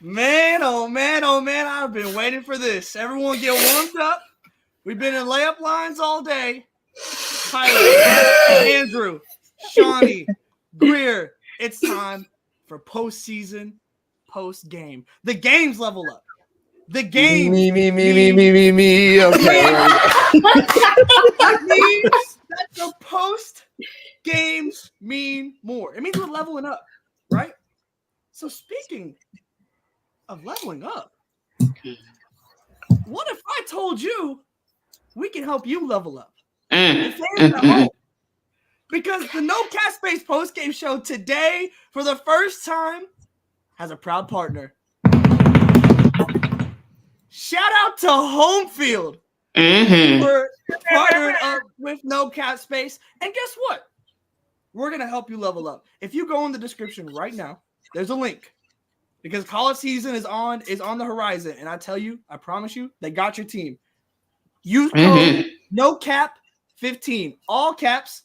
Man, oh man, I've been waiting for this. Everyone get warmed up. We've been in layup lines all day. Tyler, Andrew, Shawnee, Greer, it's time for postseason, post-game. The games level up. The game. Me. Okay. That means that the post-games mean more. It means we're leveling up, right? So speaking of leveling up, what if I told you we can help you level up? The fans at home. Because the No Cap Space post-game show today, for the first time, has a proud partner. Shout out to Home Field for partnering up with No Cap Space. And guess what? We're going to help you level up. If you go in the description right now, there's a link. Because college season is on the horizon. And I tell you, I promise you, they got your team. Use code NOCAP15. All caps.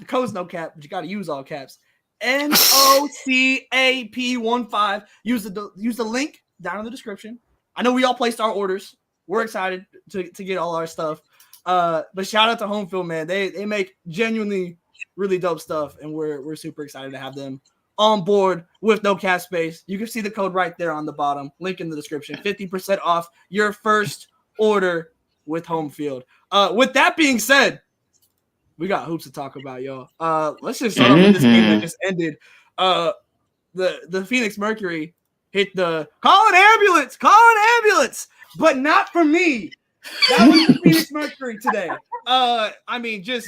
The code's no cap, but you got to use all caps. NOCAP15. Use the link down in the description. I know we all placed our orders. We're excited to get all our stuff. But shout out to Home Field, man. They make genuinely really dope stuff, and we're super excited to have them on board with No Cap Space. You can see the code right there on the bottom. Link in the description. 50% off your first order with Home Field. With that being said, we got hoops to talk about, y'all. Let's just start off with this game that just ended. The Phoenix Mercury hit the call an ambulance, but not for me. That was the Phoenix Mercury today. I mean, just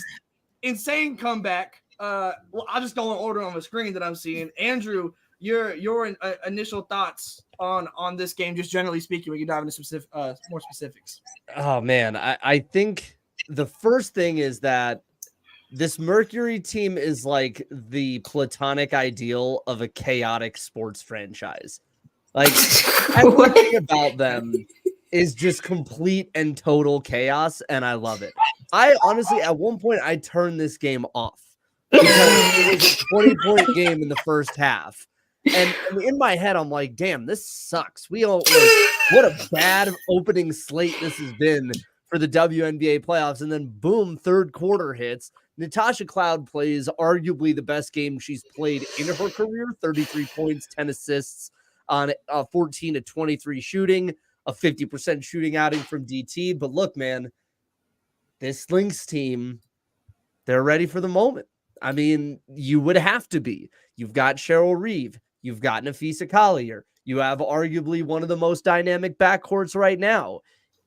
insane comeback. Well, I'll just go in order on the screen that I'm seeing. Andrew, your initial thoughts on this game, just generally speaking. We can dive into more specifics. Oh man, I think the first thing is that this Mercury team is like the platonic ideal of a chaotic sports franchise. Like everything about them is just complete and total chaos, and I love it. I honestly, at one point, I turned this game off because it was a 20-point game in the first half. And in my head, I'm like, damn, this sucks. What a bad opening slate this has been for the WNBA playoffs. And then boom, third quarter hits. Natasha Cloud plays arguably the best game she's played in her career. 33 points, 10 assists on 14 to 23 shooting, a 50% shooting outing from DT. But look, man, this Lynx team, they're ready for the moment. I mean, you would have to be. You've got Cheryl Reeve. You've got Nafisa Collier. You have arguably one of the most dynamic backcourts right now.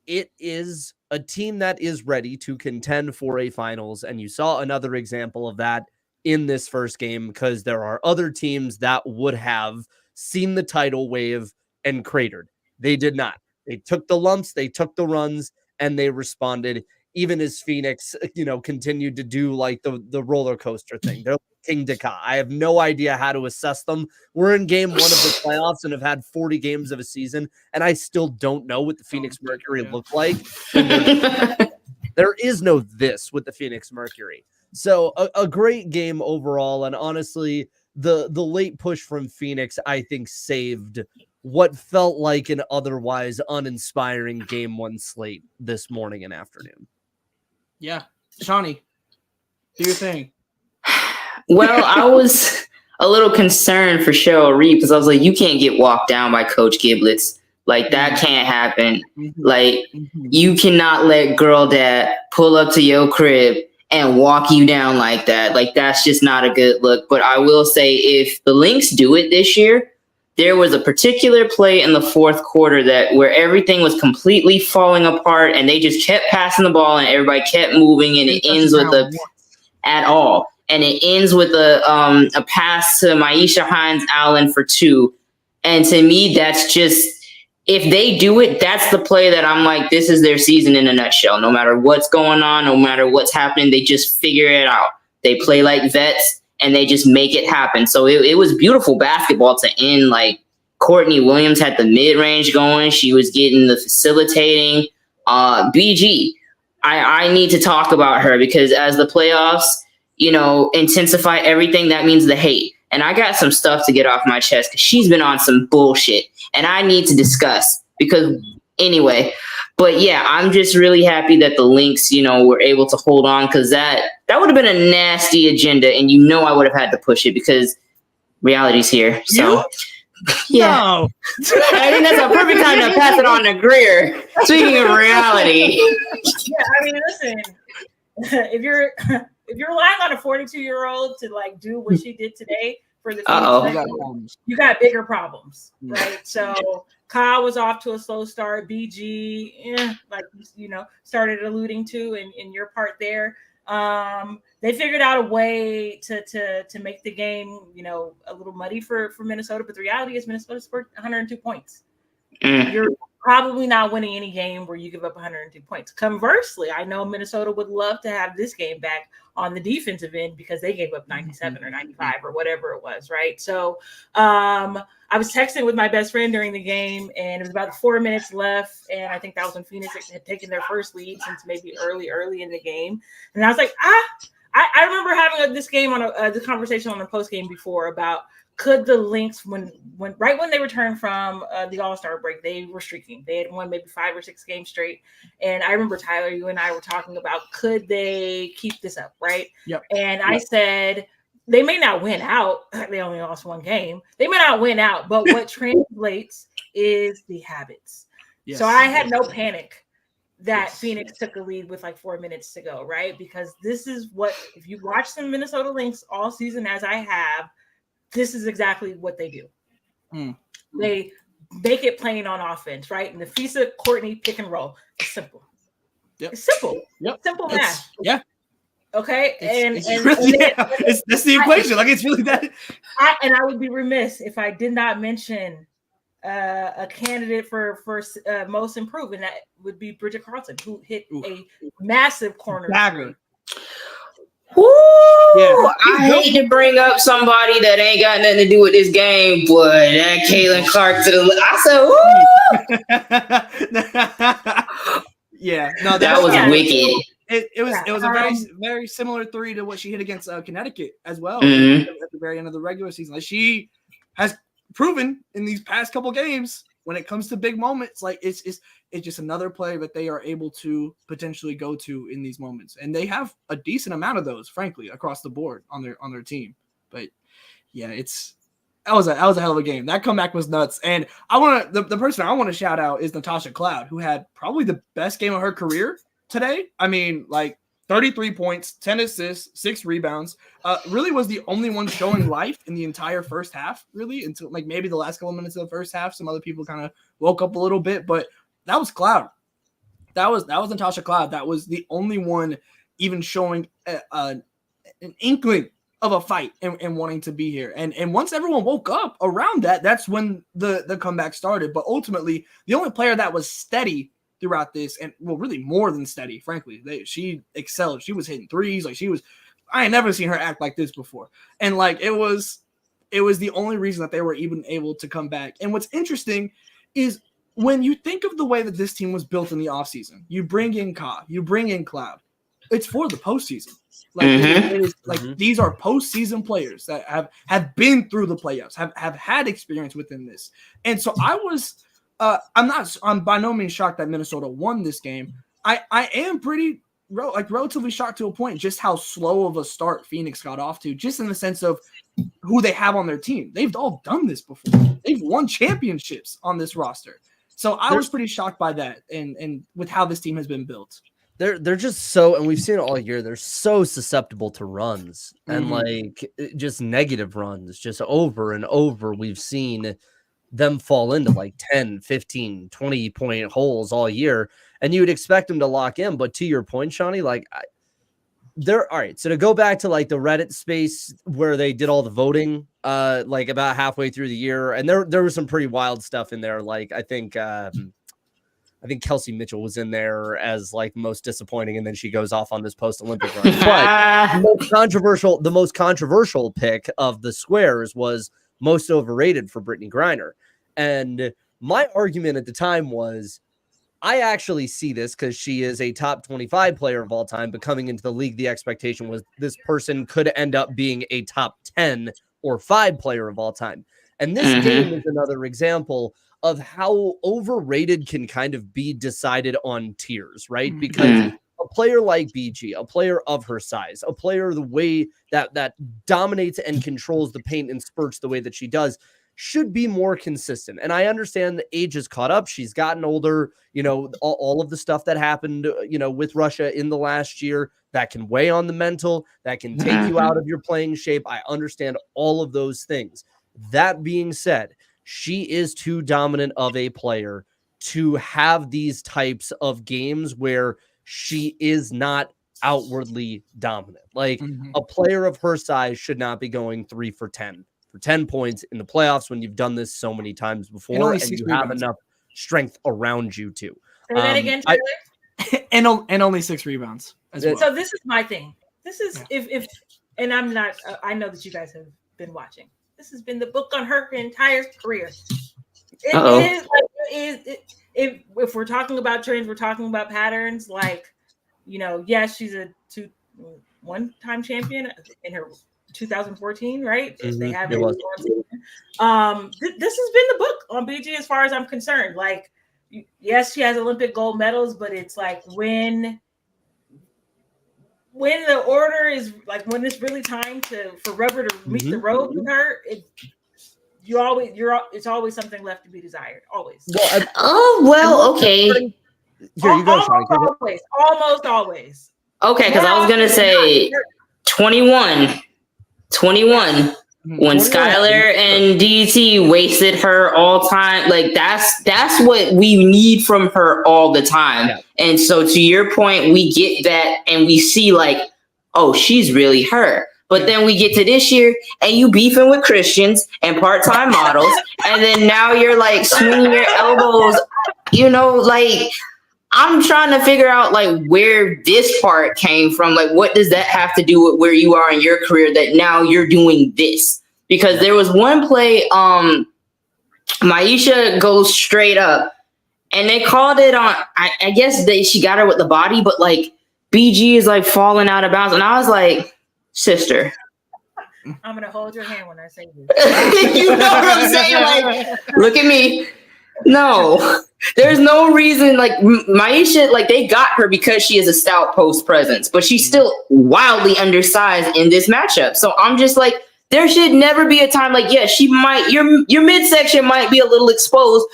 It is a team that is ready to contend for a finals, and you saw another example of that in this first game because there are other teams that would have seen the tidal wave and cratered. They did not. They took the lumps, they took the runs, and they responded, even as Phoenix, continued to do like the roller coaster thing. They're King Daka. I have no idea how to assess them. We're in game one of the playoffs and have had 40 games of a season, and I still don't know what the Phoenix Mercury look like. There is no this with the Phoenix Mercury. So a great game overall, and honestly, the late push from Phoenix, I think, saved what felt like an otherwise uninspiring game one slate this morning and afternoon. Yeah. Shawnee, do your thing. Well, I was a little concerned for Cheryl Reeve because I was like, you can't get walked down by Coach Giblets. Like, that can't happen. Like, you cannot let girl dad pull up to your crib and walk you down like that. Like, that's just not a good look. But I will say, if the Lynx do it this year, there was a particular play in the fourth quarter where everything was completely falling apart and they just kept passing the ball and everybody kept moving, and it ends with a pass to Maisha Hines-Allen for 2. And to me, that's just, if they do it, that's the play that I'm like, this is their season in a nutshell. No matter what's going on, no matter what's happening, they just figure it out. They play like vets and they just make it happen. So it was beautiful basketball to end. Like, Courtney Williams had the mid-range going. She was getting the facilitating. BG, I need to talk about her because as the playoffs, intensify everything, that means the hate. and I got some stuff to get off my chest because she's been on some bullshit, and I need to discuss because anyway. But yeah, I'm just really happy that the Lynx, were able to hold on because that would have been a nasty agenda, and I would have had to push it because reality's here. So. Yeah, No. I think that's a perfect time to pass it on to Greer. Speaking of reality, yeah, I mean, listen, if you're relying on a 42-year-old to like do what she did today for the Phoenix, you got bigger problems, right? So Kyle was off to a slow start. BG, like started alluding to in your part there. They figured out a way to make the game, a little muddy for Minnesota. But the reality is Minnesota scored 102 points. You're probably not winning any game where you give up 102 points. Conversely, I know Minnesota would love to have this game back on the defensive end because they gave up 97 or 95 or whatever it was, right? So I was texting with my best friend during the game, and it was about 4 minutes left, and I think that was when Phoenix had taken their first lead since maybe early in the game. And I was like, I remember having this game on the conversation on the post game before about could the Lynx when they returned from the All-Star break, they were streaking. They had won maybe 5 or 6 games straight. And I remember, Tyler, you and I were talking about could they keep this up, right? Yep. And I said they may not win out. They only lost 1 game. They may not win out, but what translates is the habits. Yes. So I had no panic that Phoenix took a lead with like 4 minutes to go, right? Because this is what, if you watch some Minnesota Lynx all season as I have, this is exactly what they do. They make it plain on offense, right? And the Fisa Courtney pick and roll. It's simple. Yep. It's simple. Yep. Simple math. Yeah. Okay. That's the equation. It's really that. I would be remiss if I did not mention a candidate for most improved, and that would be Bridget Carlson, who hit a massive corner. Dagger. Woo! Yeah. I hate to bring up somebody that ain't got nothing to do with this game, but that Caitlin Clark to the I said, woo! Yeah, no, that was wicked. It was a very very similar 3 to what she hit against Connecticut as well at the very end of the regular season. Like she has proven in these past couple games when it comes to big moments, like it's just another play that they are able to potentially go to in these moments, and they have a decent amount of those, frankly, across the board on their team. But yeah, that was a hell of a game. That comeback was nuts, and the person I want to shout out is Natasha Cloud, who had probably the best game of her career today. I mean, 33 points, 10 assists, 6 rebounds. Really was the only one showing life in the entire first half, really, until maybe the last couple minutes of the first half. Some other people kind of woke up a little bit, but that was Cloud. That was Natasha Cloud. That was the only one even showing an inkling of a fight and wanting to be here. And once everyone woke up around that, that's when the comeback started. But ultimately, the only player that was steady throughout this, and really more than steady, frankly, she excelled. She was hitting threes. I ain't never seen her act like this before. And it was the only reason that they were even able to come back. And what's interesting is when you think of the way that this team was built in the offseason, you bring in Ka, you bring in Cloud. It's for the postseason. It is these are postseason players that have been through the playoffs, have had experience within this. And so I'm by no means shocked that Minnesota won this game. I am pretty relatively shocked to a point just how slow of a start Phoenix got off to, just in the sense of who they have on their team. They've all done this before. They've won championships on this roster. So I was pretty shocked by that and with how this team has been built. They're just so, and we've seen it all year, they're so susceptible to runs and just negative runs, just over and over. We've seen them fall into 10, 15, 20 point holes all year, and you would expect them to lock in. But to your point, Shawnee, they're all right. So to go back to the Reddit space where they did all the voting, about halfway through the year, and there was some pretty wild stuff in there. I think Kelsey Mitchell was in there as most disappointing, and then she goes off on this post-Olympic run. But the most controversial pick of the squares was most overrated for Brittany Griner. And my argument at the time was, I actually see this because she is a top 25 player of all time, but coming into the league, the expectation was this person could end up being a top 10 or 5 player of all time. And this game is another example of how overrated can kind of be decided on tiers, right? Because a player like BG, a player of her size, a player the way that dominates and controls the paint and spurts the way that she does, should be more consistent. And I understand the age has caught up. She's gotten older, all of the stuff that happened, with Russia in the last year, that can weigh on the mental, that can take you out of your playing shape. I understand all of those things. That being said, she is too dominant of a player to have these types of games where she is not outwardly dominant. Like a player of her size should not be going 3 for 10 points in the playoffs when you've done this so many times before and you have enough strength around you too. Say that again, Taylor. and only 6 rebounds as well. So this is my thing. This is if and I'm not. I know that you guys have been watching. This has been the book on her entire career. If we're talking about trends, we're talking about patterns. Like, yes, she's a one-time champion in her 2014, right? They have it. This has been the book on BG as far as I'm concerned. Like, yes, she has Olympic gold medals, but it's like when the order is like when it's really time for rubber to meet the road with her, it's always something left to be desired. Always. Okay. Here you go, almost always. Okay, because I was gonna say 21 when Skylar and DT wasted her all time. Like that's what we need from her all the time. Yeah. And so to your point, we get that and we see like, oh, she's really her. But then we get to this year and you beefing with Christians and part-time models. And then now you're like swinging your elbows, like I'm trying to figure out like where this part came from. Like, what does that have to do with where you are in your career that now you're doing this? Because there was one play, Maisha goes straight up and they called it on, I guess she got her with the body, but like BG is like falling out of bounds. And I was like, sister, I'm going to hold your hand when I say this. You know what I'm saying? Like, look at me. No, there's no reason. Like Maisha, like they got her because she is a stout post presence, but she's still wildly undersized in this matchup. So I'm just like, there should never be a time like, she might, your midsection might be a little exposed,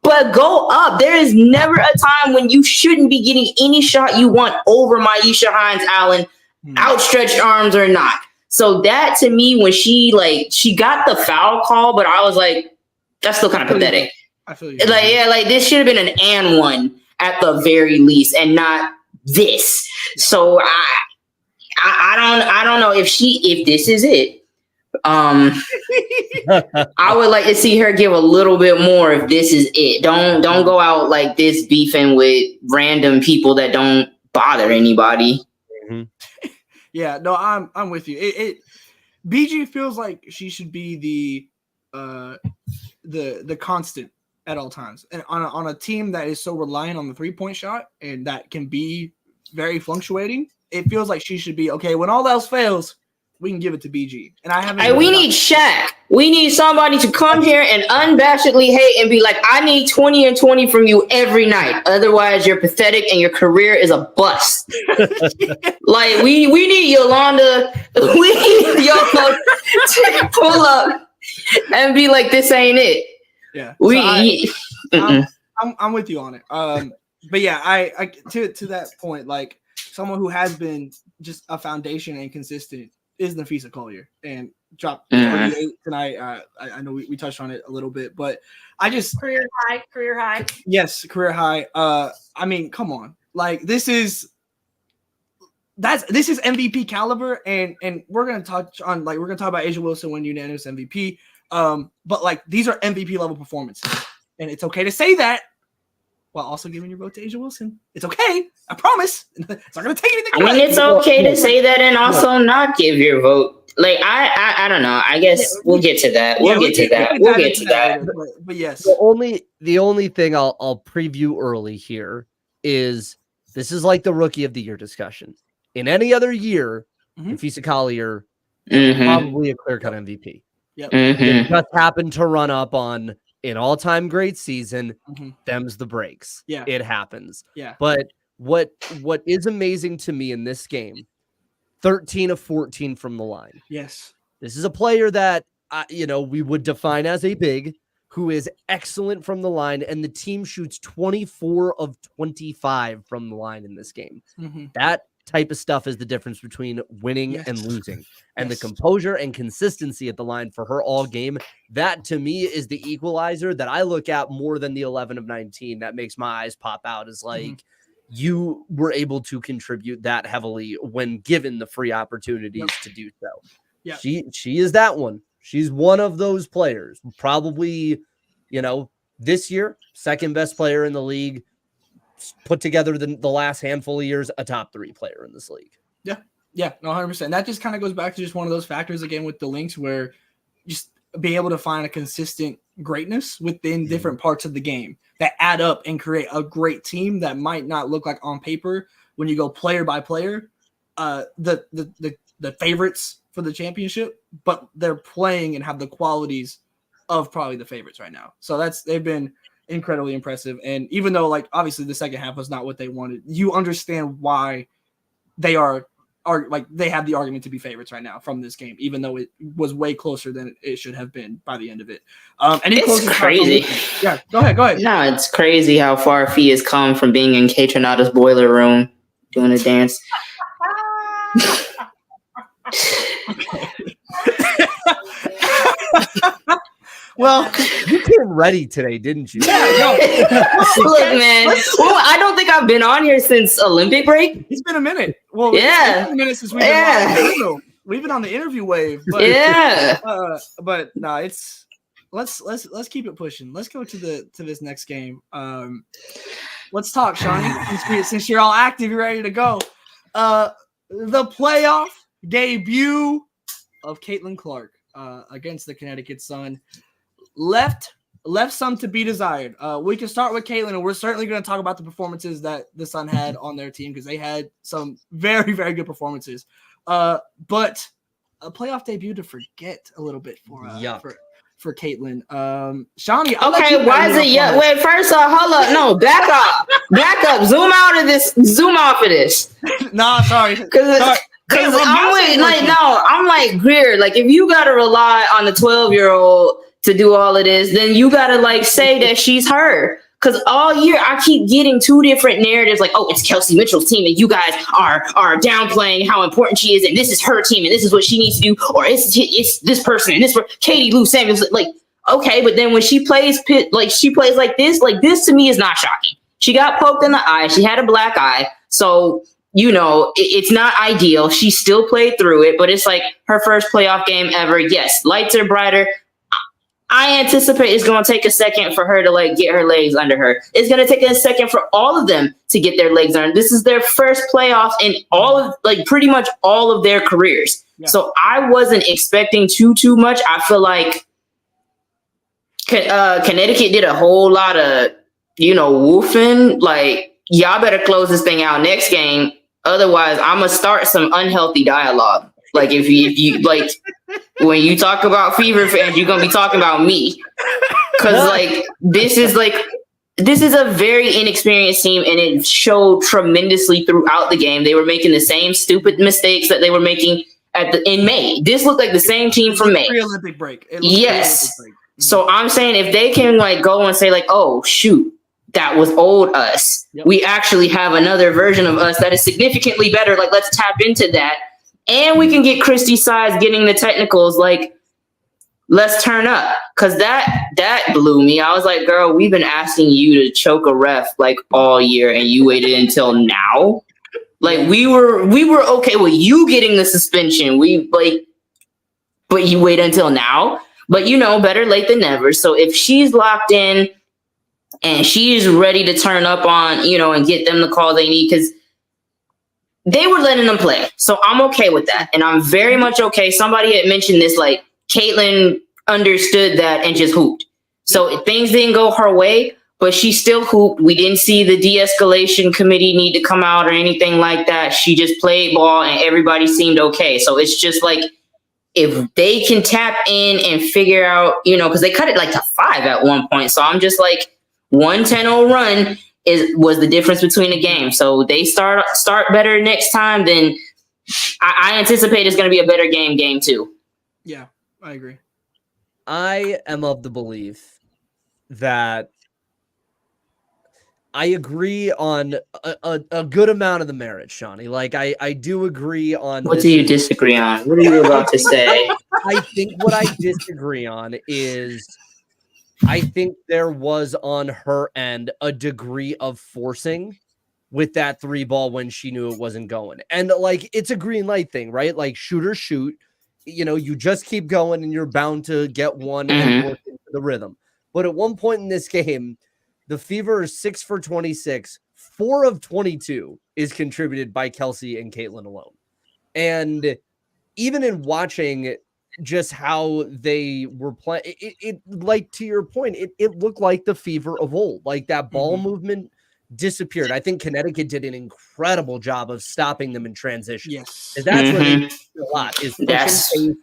but go up. There is never a time when you shouldn't be getting any shot you want over Maisha Hines-Allen, outstretched arms or not. So that to me, when she got the foul call, but I was like, that's still kind of pathetic. I feel you. Like this should have been an and one at the very least, and not this. So I don't know if this is it. I would like to see her give a little bit more if this is it. Don't go out like this beefing with random people that don't bother anybody. Yeah, no, I'm with you. BG feels like she should be the constant at all times, and on a team that is so reliant on the 3-point shot and that can be very fluctuating. It feels like she should be okay when all else fails. We can give it to BG. And we need Shaq. We need somebody to come here and unabashedly hate and be like, I need 20 and 20 from you every night. Otherwise, you're pathetic and your career is a bust. Like, we need Yolanda. We need Yolanda to pull up and be like, this ain't it. Yeah. I'm with you on it. But yeah, I to that point, like someone who has been just a foundation and consistent is Nafisa Collier, and dropped 38 tonight. I know we touched on it a little bit, but I just career high. Yes, career high. I mean, come on, like this is MVP caliber, and we're gonna talk about Asia Wilson winning unanimous MVP. But like these are MVP level performances, and it's okay to say that while also giving your vote to Asia Wilson. It's okay. I promise. It's not going to take anything away. I mean, it's okay to say that and also not give your vote. Like, I don't know. I guess we'll get to that. We'll get to that. But yes. The only thing I'll preview early here is this is like the rookie of the year discussion. In any other year, Nafisa Collier probably a clear-cut MVP. Yep. It just happened to run up on an all-time great season. Them's the breaks. Yeah. It happens. Yeah. But what is amazing to me in this game, 13 of 14 from the line. Yes. This is a player that, we would define as a big, who is excellent from the line, and the team shoots 24 of 25 from the line in this game. That type of stuff is the difference between winning and losing. And the composure and consistency at the line for her all game, that to me is the equalizer that I look at more than the 11 of 19. That makes my eyes pop out, is like, you were able to contribute that heavily when given the free opportunities to do so. Yeah. She is that one. She's one of those players. Probably, this year, second best player in the league, put together the last handful of years, a top 3 player in this league. Yeah. Yeah, no, 100%. That just kind of goes back to just one of those factors again with the Lynx, where just being able to find a consistent greatness within different parts of the game that add up and create a great team that might not look like on paper when you go player by player, the favorites for the championship, but they're playing and have the qualities of probably the favorites right now. So they've been incredibly impressive. And even though, like, obviously the second half was not what they wanted, you understand why they are like they have the argument to be favorites right now from this game, even though it was way closer than it should have been by the end of it. It's crazy. Yeah, go ahead. No, it's crazy how far Fee has come from being in Kaytranada's boiler room doing a dance. Well, you came ready today, didn't you? Yeah, look, man. Well, I don't think I've been on here since Olympic break. It's been a minute. Well, yeah, it's been a minute since we've been we've been on the interview wave. But, but no, it's let's keep it pushing. Let's go to this next game. Let's talk, Shawnee. Since you're all active, you're ready to go. The playoff debut of Caitlin Clark against the Connecticut Sun. Left some to be desired. We can start with Caitlin, and we're certainly going to talk about the performances that the Sun had on their team because they had some very, very good performances. But a playoff debut to forget a little bit for Caitlin. Shawnee, okay, why is it? Yeah, wait. First off, hold up. No, back up. Zoom out of this. Zoom off of this. Nah, sorry. Because I'm like Greer. Like, if you got to rely on the 12-year-old to do all of this, then you gotta like say that she's her. Because all year I keep getting 2 different narratives, like, oh, it's Kelsey Mitchell's team, and you guys are downplaying how important she is, and this is her team, and this is what she needs to do, or it's this person and this Katie Lou Samuels. Like, okay, but then when she plays like this to me is not shocking. She got poked in the eye. She had a black eye, so it's not ideal. She still played through it, but it's like her first playoff game ever. Yes, lights are brighter. I anticipate it's going to take a second for her to like get her legs under her. It's going to take a second for all of them to get their legs under. This is their first playoff in pretty much all of their careers. Yeah. So I wasn't expecting too much. I feel like Connecticut did a whole lot of, woofing. Like, y'all better close this thing out next game. Otherwise, I'm going to start some unhealthy dialogue. Like, if you like, when you talk about Fever fans, you're going to be talking about me. Because, this is a very inexperienced team, and it showed tremendously throughout the game. They were making the same stupid mistakes that they were making in May. This looked like the same team from May. Pre-Olympic break. Yes. So I'm saying if they can, go and say, oh, shoot, that was old us. Yep. We actually have another version of us that is significantly better. Let's tap into that. And we can get Christy Size getting the technicals. Let's turn up. Because that blew me. I was like, girl, we've been asking you to choke a ref all year, and you waited until now. We were okay with you getting the suspension. But you wait until now. But better late than never. So if she's locked in and she's ready to turn up on, and get them the call they need, because they were letting them play. So I'm okay with that. And I'm very much okay. Somebody had mentioned this, Caitlin understood that and just hooped. So things didn't go her way, but she still hooped. We didn't see the de-escalation committee need to come out or anything like that. She just played ball and everybody seemed okay. So it's just if they can tap in and figure out, because they cut it like to 5 at one point. So I'm just like, 1-10-0 run was the difference between the game. So they start better next time, then I anticipate it's going to be a better game 2. Yeah, I agree. I am of the belief that I agree on a good amount of the merits, Shawnee. Like, I do agree on. What do you disagree on? What are you about to say? I think what I disagree on is I think there was on her end a degree of forcing with that 3 ball when she knew it wasn't going. And like, it's a green light thing, right? Like, shoot or shoot. You just keep going and you're bound to get one and work into the rhythm. But at one point in this game, the Fever is 6 for 26. 4 of 22 is contributed by Kelsey and Caitlin alone. And even in watching just how they were playing, it like, to your point, it looked like the Fever of old. Like, that ball movement disappeared. I think Connecticut did an incredible job of stopping them in transition. Yes. That's where they do a lot, is pushing,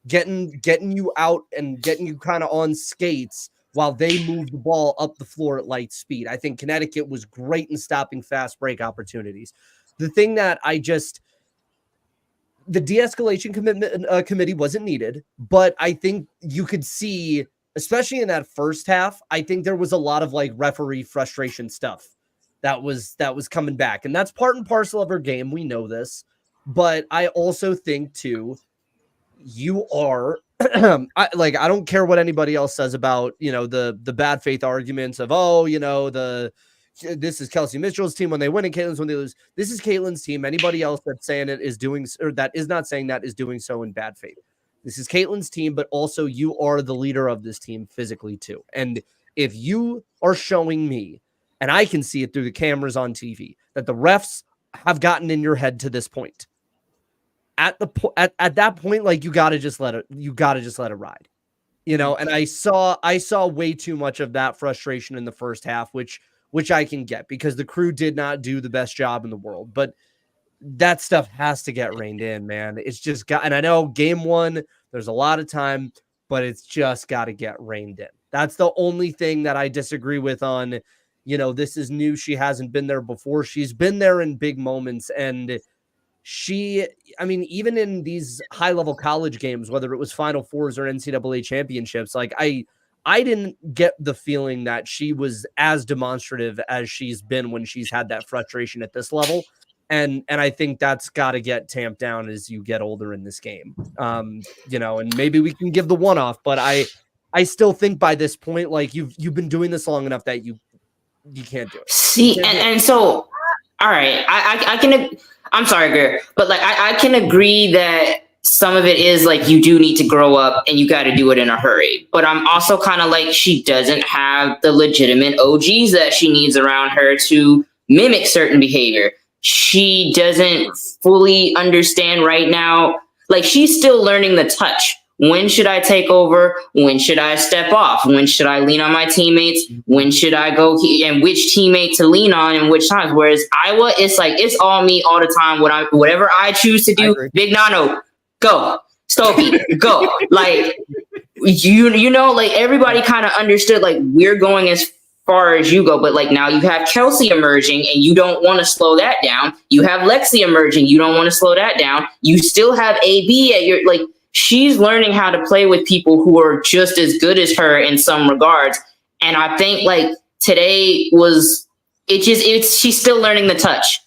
getting you out and getting you kind of on skates while they move the ball up the floor at light speed. I think Connecticut was great in stopping fast break opportunities. The thing that the de-escalation committee wasn't needed, but I think you could see, especially in that first half, I think there was a lot of like referee frustration stuff that was coming back. And that's part and parcel of her game. We know this, but I also think too, you are I don't care what anybody else says about, the bad faith arguments of, this is Kelsey Mitchell's team when they win and Caitlin's when they lose. This is Caitlin's team. Anybody else that's saying it is doing, or that is not saying that, is doing so in bad faith. This is Caitlin's team, but also you are the leader of this team physically too. And if you are showing me, and I can see it through the cameras on TV, that the refs have gotten in your head to this point, at that point, like, you gotta just let it ride, And I saw way too much of that frustration in the first half, which I can get, because the Crew did not do the best job in the world, but that stuff has to get reined in, man. It's just and I know game 1, there's a lot of time, but it's just got to get reined in. That's the only thing that I disagree with on, this is new. She hasn't been there before. She's been there in big moments. And even in these high level college games, whether it was Final Fours or NCAA championships, like, I didn't get the feeling that she was as demonstrative as she's been when she's had that frustration at this level. And I think that's got to get tamped down as you get older in this game. And maybe we can give the one off, but I still think by this point, like, you've been doing this long enough that you can't do it. See, and so, all right, I can, I'm sorry, Greer, but like, I can agree that some of it is like, you do need to grow up and you got to do it in a hurry. But I'm also kind of like, she doesn't have the legitimate OGs that she needs around her to mimic certain behavior. She doesn't fully understand right now. Like, she's still learning the touch. When should I take over? When should I step off? When should I lean on my teammates? When should I go and which teammate to lean on and which times? Whereas Iowa, it's like, it's all me all the time. Whatever I choose to do, Big Nano, go. Stokey, go. Like, like, everybody kind of understood, like, we're going as far as you go, but like, now you have Kelsey emerging and you don't want to slow that down. You have Lexi emerging, you don't want to slow that down. You still have AB at your, like, she's learning how to play with people who are just as good as her in some regards. And I think like today she's still learning the touch,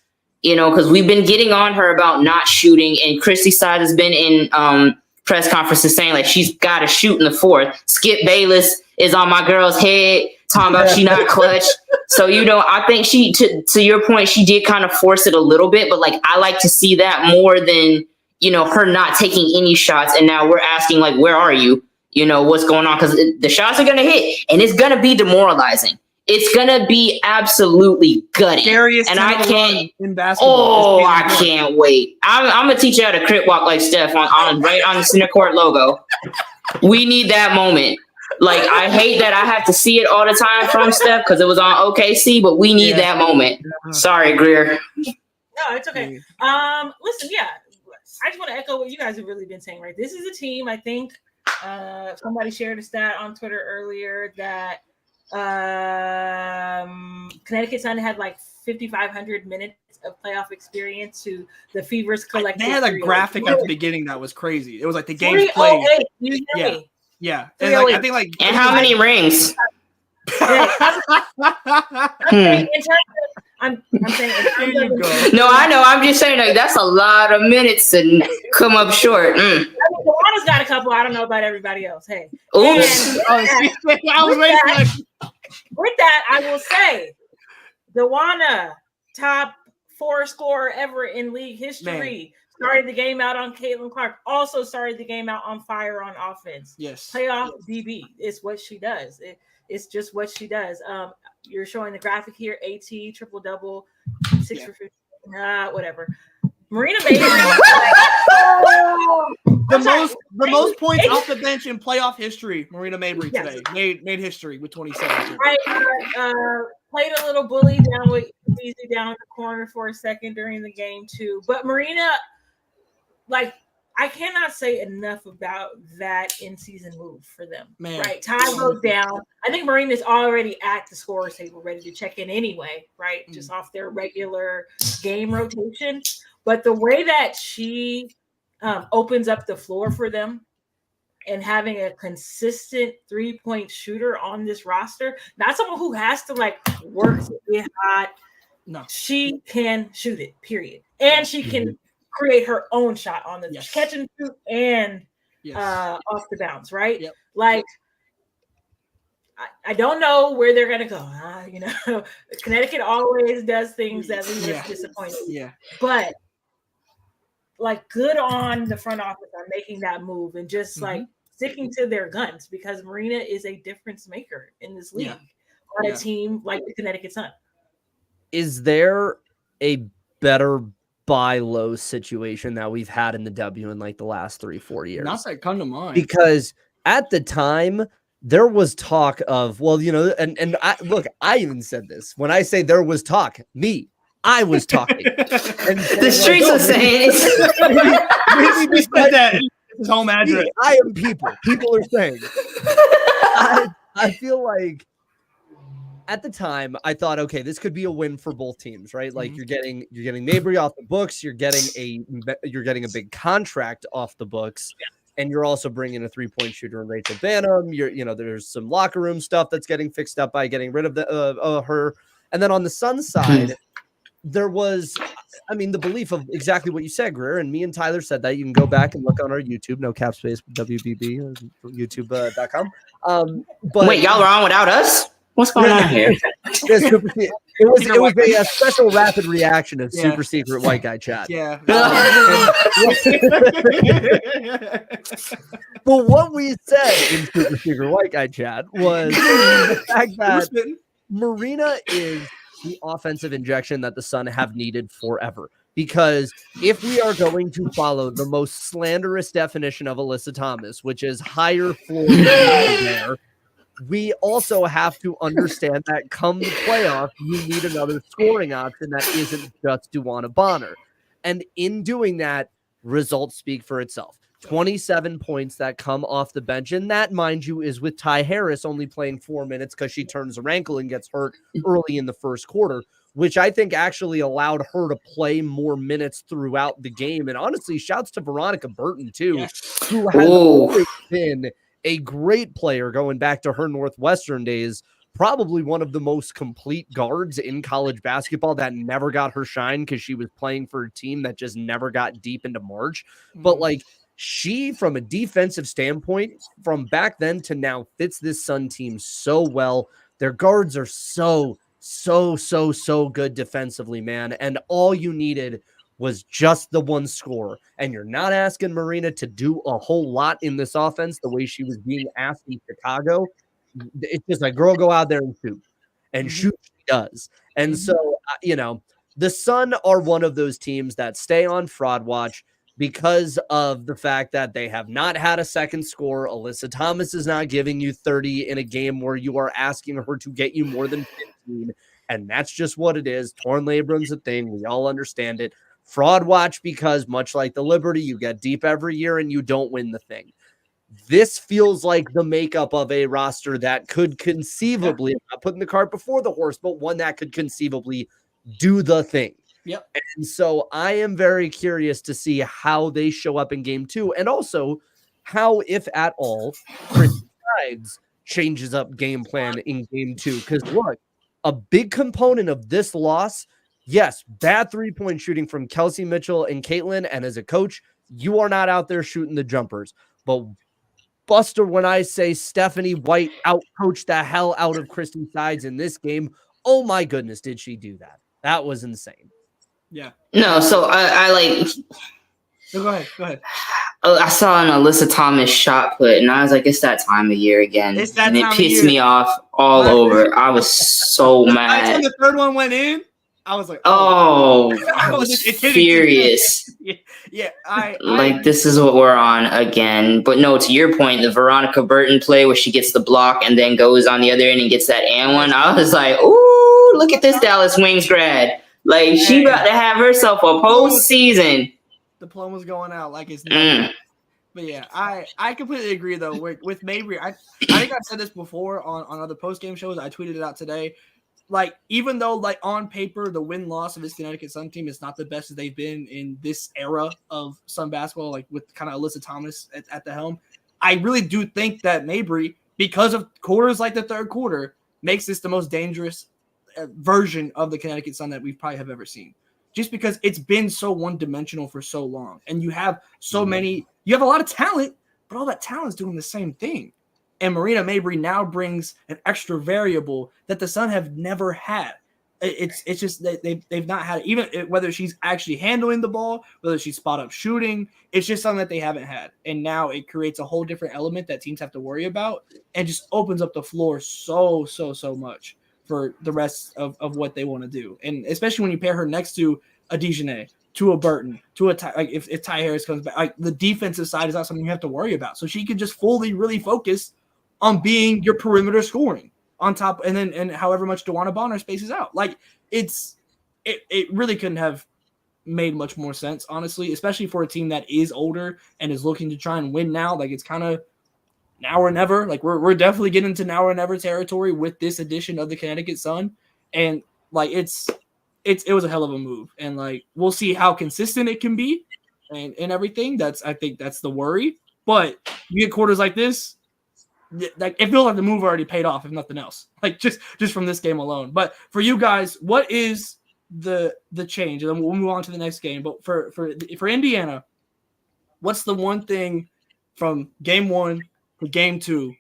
because we've been getting on her about not shooting, and Christy Side has been in press conferences saying like, she's got to shoot in the 4th. Skip Bayless is on my girl's head talking about she not clutch. So, I think she, to your point, she did kind of force it a little bit, but like, I like to see that more than, her not taking any shots. And now we're asking like, where are you? What's going on? Because the shots are going to hit and it's going to be demoralizing. It's going to be absolutely gutty. Scariest and I can't in basketball. I can't wait. I'm going to teach you how to crit walk like Steph right on the center court logo. We need that moment. Like, I hate that I have to see it all the time from Steph because it was on OKC, but we need that moment. Sorry, Greer. No, it's okay. Listen, I just want to echo what you guys have really been saying, right? This is a team, I think somebody shared a stat on Twitter earlier that Connecticut Sun had like 5,500 minutes of playoff experience to the Fever's collective. They had a graphic at the beginning that was crazy. It was like the games played. You hear me? Yeah. And like, I think like and how many rings? I'm saying there you go. No, I know. I'm just saying like that's a lot of minutes to come up short. I mean, Luana's got a couple. I don't know about everybody else. Hey. Oops. With that, I will say Luana, top 4 scorer ever in league history. Started the game out on Caitlin Clark. Also started the game out on fire on offense. Yes. Playoff DB is what she does. It's just what she does. You're showing the graphic here. AT, triple-double, 6 for 50. Whatever. Marina Mabry. the most points off the bench in playoff history. Marina Mabry today made history with 27. Played a little bully down with Easy down in the corner for a second during the game too. But Marina, like, I cannot say enough about that in-season move for them. Right? Tie goes down. I think Marina's already at the scorer's table, ready to check in anyway, right? Just off their regular game rotation. But the way that she opens up the floor for them and having a consistent 3-point shooter on this roster, not someone who has to like work to get hot. No, she can shoot it, period. And she can create her own shot on the catch and shoot and off the bounce, right? Yep. Like, I don't know where they're going to go. Connecticut always does things that leave us disappointed. Yeah. But, like, good on the front office on making that move and just, like, sticking to their guns because Marina is a difference maker in this league on a team like the Connecticut Sun. Is there a better buy low situation that we've had in the W in like the last 3-4 years? Not that come to mind. Because at the time there was talk of, well, and I even said this when I say there was talk, I was talking. And the streets are saying maybe we said that. His home address. I am people. People are saying. I feel like at the time I thought, okay, this could be a win for both teams, right? Like you're getting Mabry off the books, you're getting a big contract off the books, and you're also bringing a 3-point shooter in Rachel Banham. There's some locker room stuff that's getting fixed up by getting rid of her, and then on the Sun side. There was, the belief of exactly what you said, Greer, and me and Tyler said that. You can go back and look on our YouTube, no cap space, WBB, YouTube.com. But wait, y'all are on without us? What's going on here? It was a special rapid reaction of super secret white guy chat. Yeah. Well, what we said in super secret white guy chat was the fact that Marina is the offensive injection that the Sun have needed forever. Because if we are going to follow the most slanderous definition of Alyssa Thomas, which is higher floor there, we also have to understand that come the playoff, you need another scoring option that isn't just Duana Bonner. And in doing that, results speak for itself. 27 points that come off the bench. And that, mind you, is with Ty Harris only playing 4 minutes because she turns her ankle and gets hurt early in the first quarter, which I think actually allowed her to play more minutes throughout the game. And honestly, shouts to Veronica Burton, too, who has always been a great player going back to her Northwestern days. Probably one of the most complete guards in college basketball that never got her shine because she was playing for a team that just never got deep into March. But like, she, from a defensive standpoint, from back then to now, fits this Sun team so well. Their guards are so good defensively, man. And all you needed was just the one score. And you're not asking Marina to do a whole lot in this offense the way she was being asked in Chicago. It's just like, girl, go out there and shoot. And shoot she does. And so, the Sun are one of those teams that stay on fraud watch because of the fact that they have not had a second score. Alyssa Thomas is not giving you 30 in a game where you are asking her to get you more than 15. And that's just what it is. Torn labrum's a thing. We all understand it. fraud watch because much like the Liberty, you get deep every year and you don't win the thing. This feels like the makeup of a roster that could conceivably, I'm not putting the cart before the horse, but one that could conceivably do the thing. Yep. And so I am very curious to see how they show up in game 2, and also how, if at all, Chris Sides changes up game plan in game 2. Because look, a big component of this loss, yes, bad 3-point shooting from Kelsey Mitchell and Caitlin, and as a coach, you are not out there shooting the jumpers. But Buster, when I say Stephanie White outcoached the hell out of Kristen Sides in this game, oh my goodness, did she do that? That was insane. Yeah. No, so I like. No, go ahead. I saw an Alyssa Thomas shot put, and I was like, it's that time of year again. It's that and it time of pissed year. me off all over. I was so mad. When the third one went in, I was like, I was furious. Yeah, like, this is what we're on again. But no, to your point, the Veronica Burton play where she gets the block and then goes on the other end and gets that and one, I was like, ooh, look at this Dallas Wings grad. Like, she about to have herself a postseason. Diploma's going out like it's nothing. But yeah, I completely agree though with Mabry. I think I've said this before on other post-game shows. I tweeted it out today. Like, even though, like, on paper, the win-loss of this Connecticut Sun team is not the best that they've been in this era of Sun basketball, like with kind of Alyssa Thomas at the helm, I really do think that Mabry, because of quarters like the third quarter, makes this the most dangerous version of the Connecticut Sun that we probably have ever seen. Just because it's been so one-dimensional for so long. And you have so many – you have a lot of talent, but all that talent is doing the same thing. And Marina Mabry now brings an extra variable that the Sun have never had. It's just that they've not had it. Even whether she's actually handling the ball, whether she's spot up shooting, it's just something that they haven't had. And now it creates a whole different element that teams have to worry about and just opens up the floor so much for the rest of what they want to do. And especially when you pair her next to a Dejanay, to a Burton, to a like if Ty Harris comes back, like the defensive side is not something you have to worry about. So she can just fully really focus on being your perimeter scoring on top, and however much DeWanna Bonner spaces out. Like it really couldn't have made much more sense, honestly, especially for a team that is older and is looking to try and win now. Like, it's kind of now or never. Like, we're definitely getting into now or never territory with this edition of the Connecticut Sun. And like it was a hell of a move. And like, we'll see how consistent it can be and everything. I think that's the worry. But you get quarters like this, like, it feels like the move already paid off, if nothing else. Like, just from this game alone. But for you guys, what is the change? And then we'll move on to the next game. But for Indiana, what's the one thing from game 1 to game 2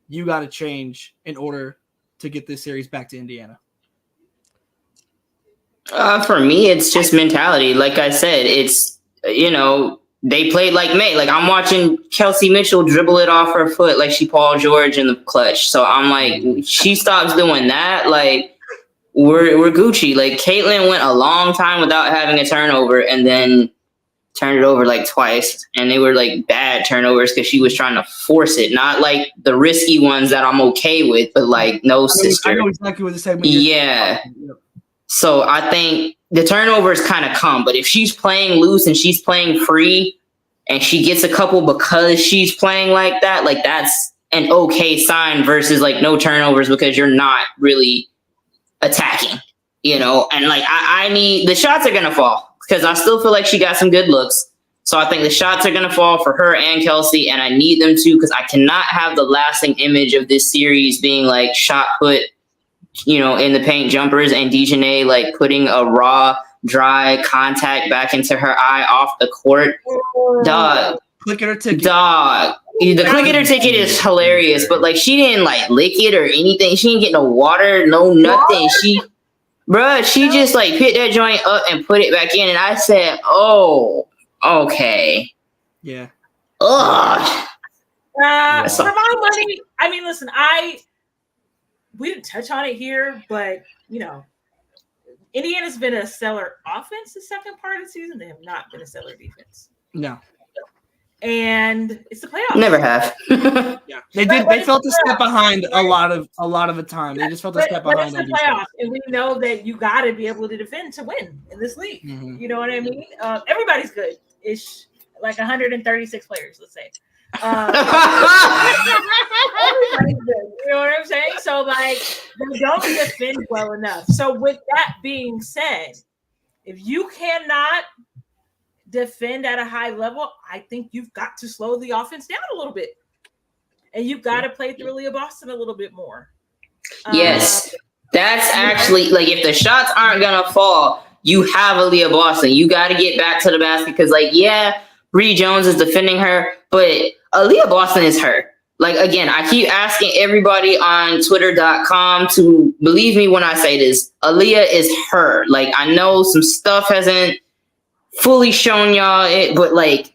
you got to change in order to get this series back to Indiana? For me, it's just mentality. Like I said, it's, they played like May. Like, I'm watching Kelsey Mitchell dribble it off her foot like she Paul George in the clutch. So I'm like, she stops doing that, like, we're Gucci. Like, Caitlin went a long time without having a turnover and then turned it over like twice. And they were like bad turnovers because she was trying to force it. Not like the risky ones that I'm okay with, but like, no, sister. I know exactly what the segment is. Yeah. So I think the turnovers kind of come, but if she's playing loose and she's playing free and she gets a couple because she's playing like that, like, that's an okay sign versus like no turnovers because you're not really attacking, and like, I need the shots are going to fall because I still feel like she got some good looks. So I think the shots are going to fall for her and Kelsey, and I need them to, because I cannot have the lasting image of this series being like shot put, in the paint jumpers and Dejanay like putting a raw, dry contact back into her eye off the court. Dog. Click at her ticket. Dog. The click at her ticket is hilarious, but like, she didn't like lick it or anything. She didn't get no water, no nothing. She just like picked that joint up and put it back in. And I said, oh, okay. Yeah. Ugh. For my money, I mean, listen, we didn't touch on it here, but Indiana's been a stellar offense the second part of the season. They have not been a stellar defense. No. and it's the playoffs. Never have. Yeah, they did. They felt a step behind a lot of the time. They just felt a step behind. But it's the playoffs, and we know that you got to be able to defend to win in this league. Mm-hmm. You know what I mean? Everybody's good. It's like 136 players, let's say. Everybody's good. You know what I'm saying? So like they don't defend well enough. So with that being said, if you cannot defend at a high level, I think you've got to slow the offense down a little bit. And you've got to play through Leah Boston a little bit more. Yes. That's actually like if the shots aren't gonna fall, you have Aaliyah Boston. You got to get back to the basket because, like, yeah, Bree Jones is defending her, but Aaliyah Boston is her. Like, again, I keep asking everybody on Twitter.com to believe me when I say this. Aaliyah is her. Like, I know some stuff hasn't fully shown y'all it, but like,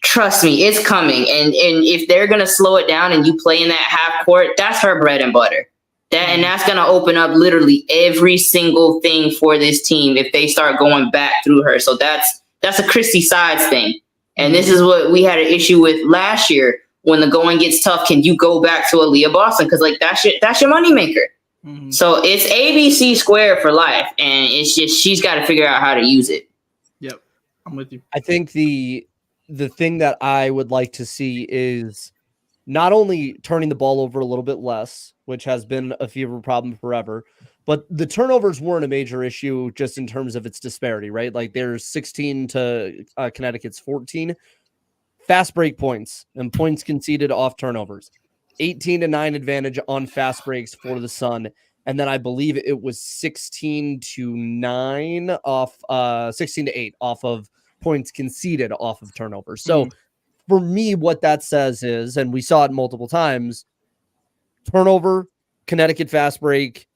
trust me, it's coming. And if they're gonna slow it down and you play in that half court, that's her bread and butter. And that's gonna open up literally every single thing for this team if they start going back through her. So that's a Christy Sides thing. And this is what we had an issue with last year. When the going gets tough, can you go back to Aaliyah Boston? Because like that's your moneymaker. Mm-hmm. So it's ABC squared for life. And it's just she's got to figure out how to use it. Yep. I'm with you. I think the thing that I would like to see is not only turning the ball over a little bit less, which has been a fever problem forever, but the turnovers weren't a major issue just in terms of its disparity, right? Like there's 16 to Connecticut's 14. Fast break points and points conceded off turnovers. 18-9 advantage on fast breaks for the Sun. And then I believe it was 16-9 off 16-8 off of points conceded off of turnovers. So for me, what that says is, and we saw it multiple times, turnover, Connecticut fast break,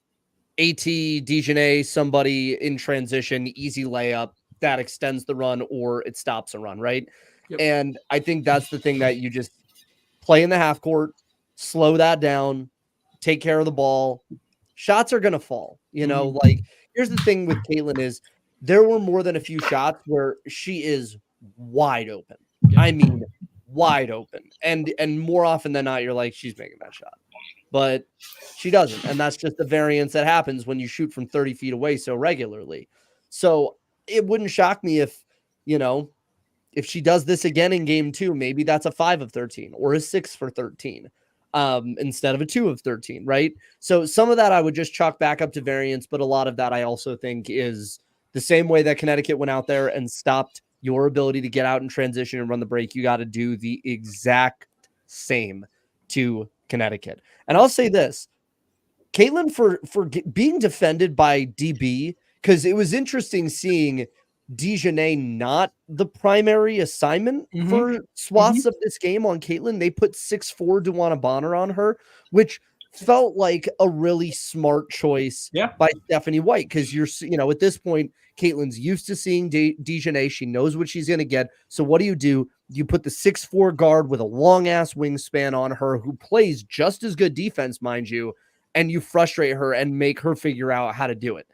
AT, Dijonay, somebody in transition, easy layup, that extends the run or it stops a run, right? Yep. And I think that's the thing that you just play in the half court, slow that down, take care of the ball. Shots are going to fall. You know, like here's the thing with Caitlin is there were more than a few shots where she is wide open. Yep. I mean, wide open. And more often than not, you're like, she's making that shot. But she doesn't. And that's just the variance that happens when you shoot from 30 feet away so regularly. So it wouldn't shock me if, you know, if she does this again in game 2, maybe that's a 5 of 13 or a 6 for 13 instead of a 2 of 13, right? So some of that I would just chalk back up to variance, but a lot of that I also think is the same way that Connecticut went out there and stopped your ability to get out in transition and run the break. You got to do the exact same to Connecticut. And I'll say this, Caitlin, for being defended by DB, because it was interesting seeing Dijonay not the primary assignment for swaths of this game on Caitlin. They put 6'4" Duana Bonner on her, which felt like a really smart choice by Stephanie White, because at this point, Caitlin's used to seeing Dijonay. She knows what she's going to get. So what do? You put the 6'4" guard with a long-ass wingspan on her who plays just as good defense, mind you, and you frustrate her and make her figure out how to do it.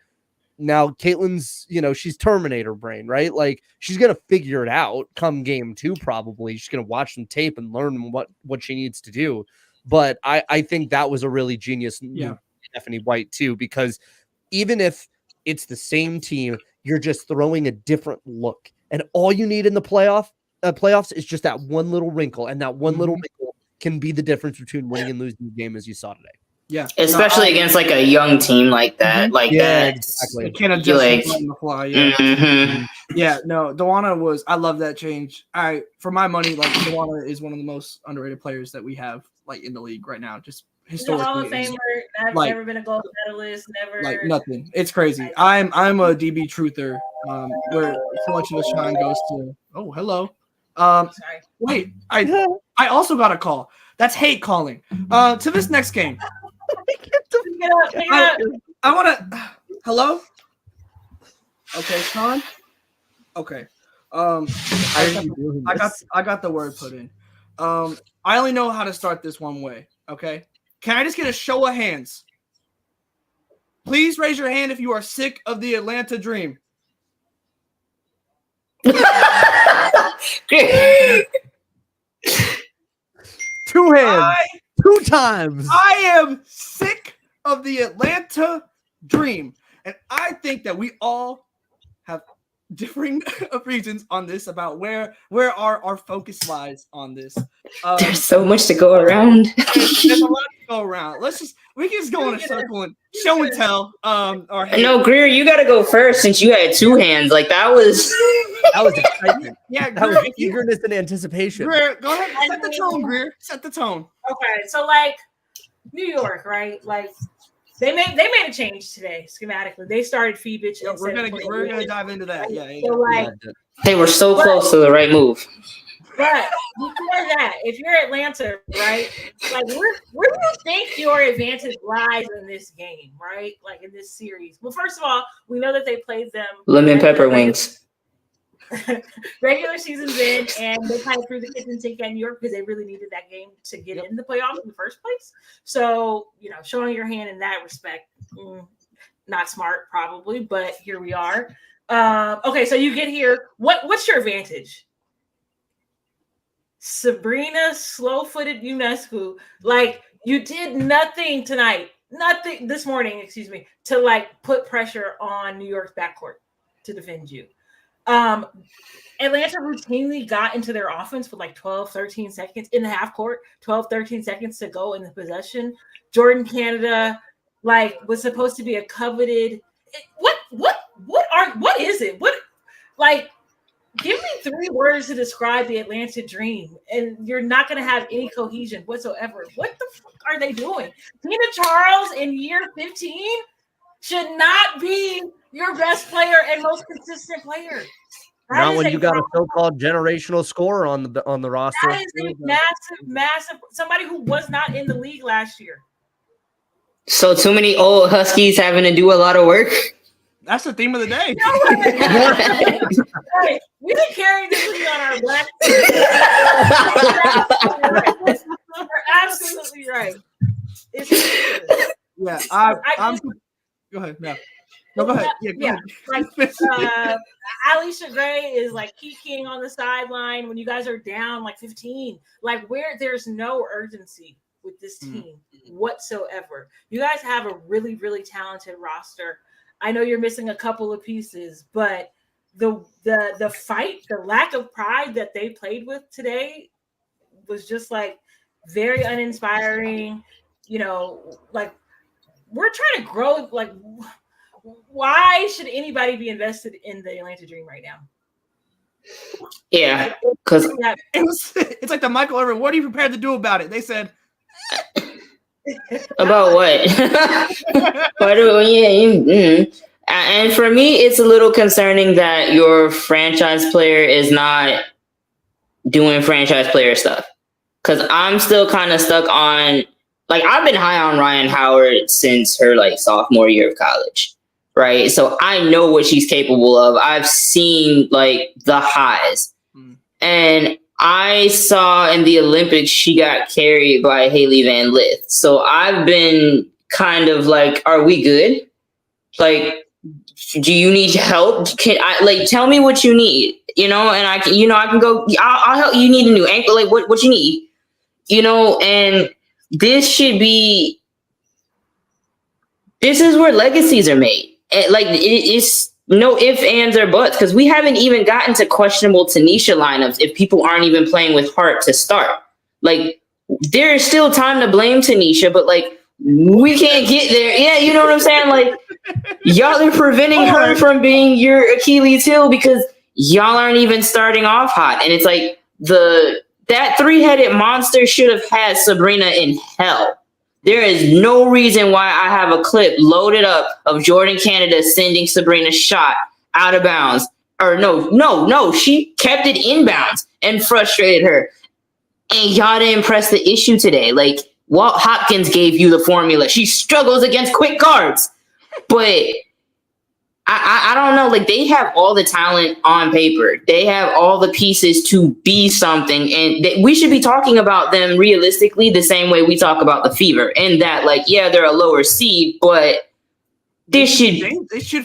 Now, Caitlin's, she's Terminator brain, right? Like, she's going to figure it out come game 2, probably. She's going to watch some tape and learn what she needs to do. But I think that was a really genius move, Stephanie White, too, because even if it's the same team, you're just throwing a different look. And all you need in the playoffs is just that one little wrinkle. And that one little wrinkle can be the difference between winning and losing the game, as you saw today. Yeah, especially against like a young team like that, exactly. You can't adjust on the fly. Yeah, no, Duana I love that change. For my money, like Duana is one of the most underrated players that we have like in the league right now. Just historically, Hall of Famer. I've never been a gold medalist. Never like nothing. It's crazy. I'm a DB truther. Where so much of the shine goes to. Oh, hello. Sorry. Wait, I also got a call. That's hate calling. To this next game. I want to. Hello. Okay, Sean. Okay. I got the word put in. I only know how to start this one way. Okay. Can I just get a show of hands? Please raise your hand if you are sick of the Atlanta Dream. 2 hands. 2 times. I am sick of the Atlanta dream. And I think that we all have differing reasons on this about where our focus lies on this. There's so much to go around. There's a lot to go around. We can just go in a circle and show and tell. No, Greer, you got to go first since you had 2 hands. Like that was excitement. Yeah, that was eagerness and anticipation. Greer, go ahead. Set the tone, Greer. Set the tone. Okay, so like New York, right? Like they made a change today schematically. They started Phoebich. Yeah, we're gonna dive into that. Yeah. So like they were so close to the right move. But before that, if you're Atlanta, right? Like where do you think your advantage lies in this game, right? Like in this series. Well, first of all, we know that they played them lemon pepper wings. Regular season's in, and they kind of threw the kitchen sink at New York because they really needed that game to get in the playoffs in the first place. So, showing your hand in that respect, not smart probably, but here we are. Okay, so you get here. What's your advantage? Sabrina, slow-footed Ionescu, like you did nothing this morning, to like put pressure on New York's backcourt to defend you. Atlanta routinely got into their offense with like 12, 13 seconds in the half court, 12, 13 seconds to go in the possession. Jordan Canada, like, was supposed to be a coveted. What is it? Give me 3 words to describe the Atlanta dream, and you're not going to have any cohesion whatsoever. What the fuck are they doing? Tina Charles in year 15 should not be your best player and most consistent player. Not when you got a so-called generational scorer on the roster. That is a massive somebody who was not in the league last year. So too many old Huskies having to do a lot of work. That's the theme of the day. Hey, we didn't carry this league on our back. You're absolutely right. Yeah, I'm. Go ahead. No, go ahead. Yeah, go ahead. Alicia Gray is like keying on the sideline when you guys are down like 15. Like where there's no urgency with this team whatsoever. You guys have a really, really talented roster. I know you're missing a couple of pieces, but the fight, the lack of pride that they played with today was just like very uninspiring. Like we're trying to grow. Like, why should anybody be invested in the Atlanta Dream right now? Yeah, because it's like the Michael Irvin. What are you prepared to do about it? They said. About what? And for me, it's a little concerning that your franchise player is not doing franchise player stuff. Because I'm still kind of stuck on, like, I've been high on Ryan Howard since her like sophomore year of college, right? So I know what she's capable of. I've seen like the highs, and I saw in the Olympics, she got carried by Haley Van Lith. So I've been kind of like, are we good? Like, do you need help? Tell me what you need, and I can go, I'll help you. Need a new ankle. Like what you need, and this is where legacies are made. It's no ifs, ands, or buts, because we haven't even gotten to questionable Tanisha lineups if people aren't even playing with heart to start. Like, there is still time to blame Tanisha, but, like, we can't get there. Yeah, you know what I'm saying? Like, y'all are preventing her from being your Achilles heel because y'all aren't even starting off hot. And it's like, that 3-headed monster should have had Sabrina in hell. There is no reason why I have a clip loaded up of Jordan Canada sending Sabrina's shot out of bounds. Or no, she kept it inbounds and frustrated her. And y'all didn't press the issue today. Like, Walt Hopkins gave you the formula. She struggles against quick guards. But I don't know. Like, they have all the talent on paper. They have all the pieces to be something. And we should be talking about them realistically the same way we talk about the Fever. And that, like, yeah, they're a lower seed, but they should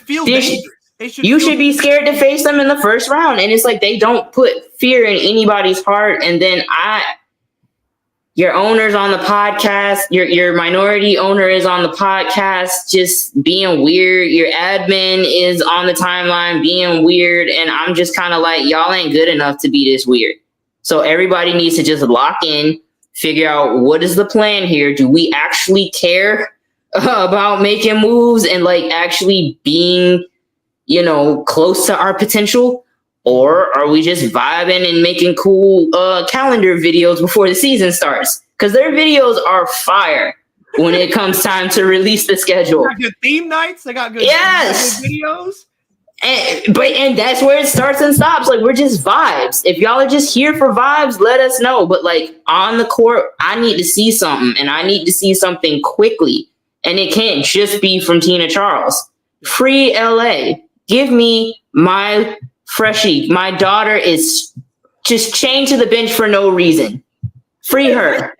feel dangerous. You should be scared to face them in the first round. And it's like they don't put fear in anybody's heart. And then Your owner's on the podcast. Your minority owner is on the podcast, just being weird. Your admin is on the timeline being weird. And I'm just kind of like, y'all ain't good enough to be this weird. So everybody needs to just lock in, figure out what is the plan here. Do we actually care about making moves and like actually being, close to our potential? Or are we just vibing and making cool calendar videos before the season starts? Because their videos are fire when it comes time to release the schedule. They got good theme nights. They got good, good videos. And that's where it starts and stops. Like, we're just vibes. If y'all are just here for vibes, let us know. But like on the court, I need to see something, and I need to see something quickly. And it can't just be from Tina Charles. Free LA. Give me my freshie. My daughter is just chained to the bench for no reason. Free her.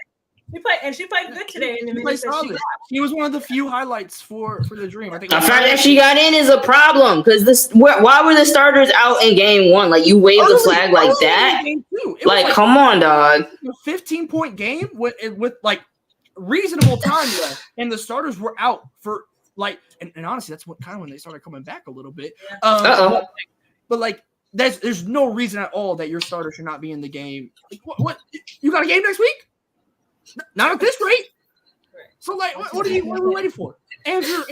She played good today in the minutes that she was one of the few highlights for the Dream. I think the fact that she got in is a problem, because why were the starters out in game one? Like, you waved the flag like that? Like, come on, dog. A 15-point game with like reasonable time left, and the starters were out for like, and honestly, that's what kind of when they started coming back a little bit. But like, there's no reason at all that your starter should not be in the game. Like, what? You got a game next week? Not at this rate. So like, what are we waiting for? Andrew,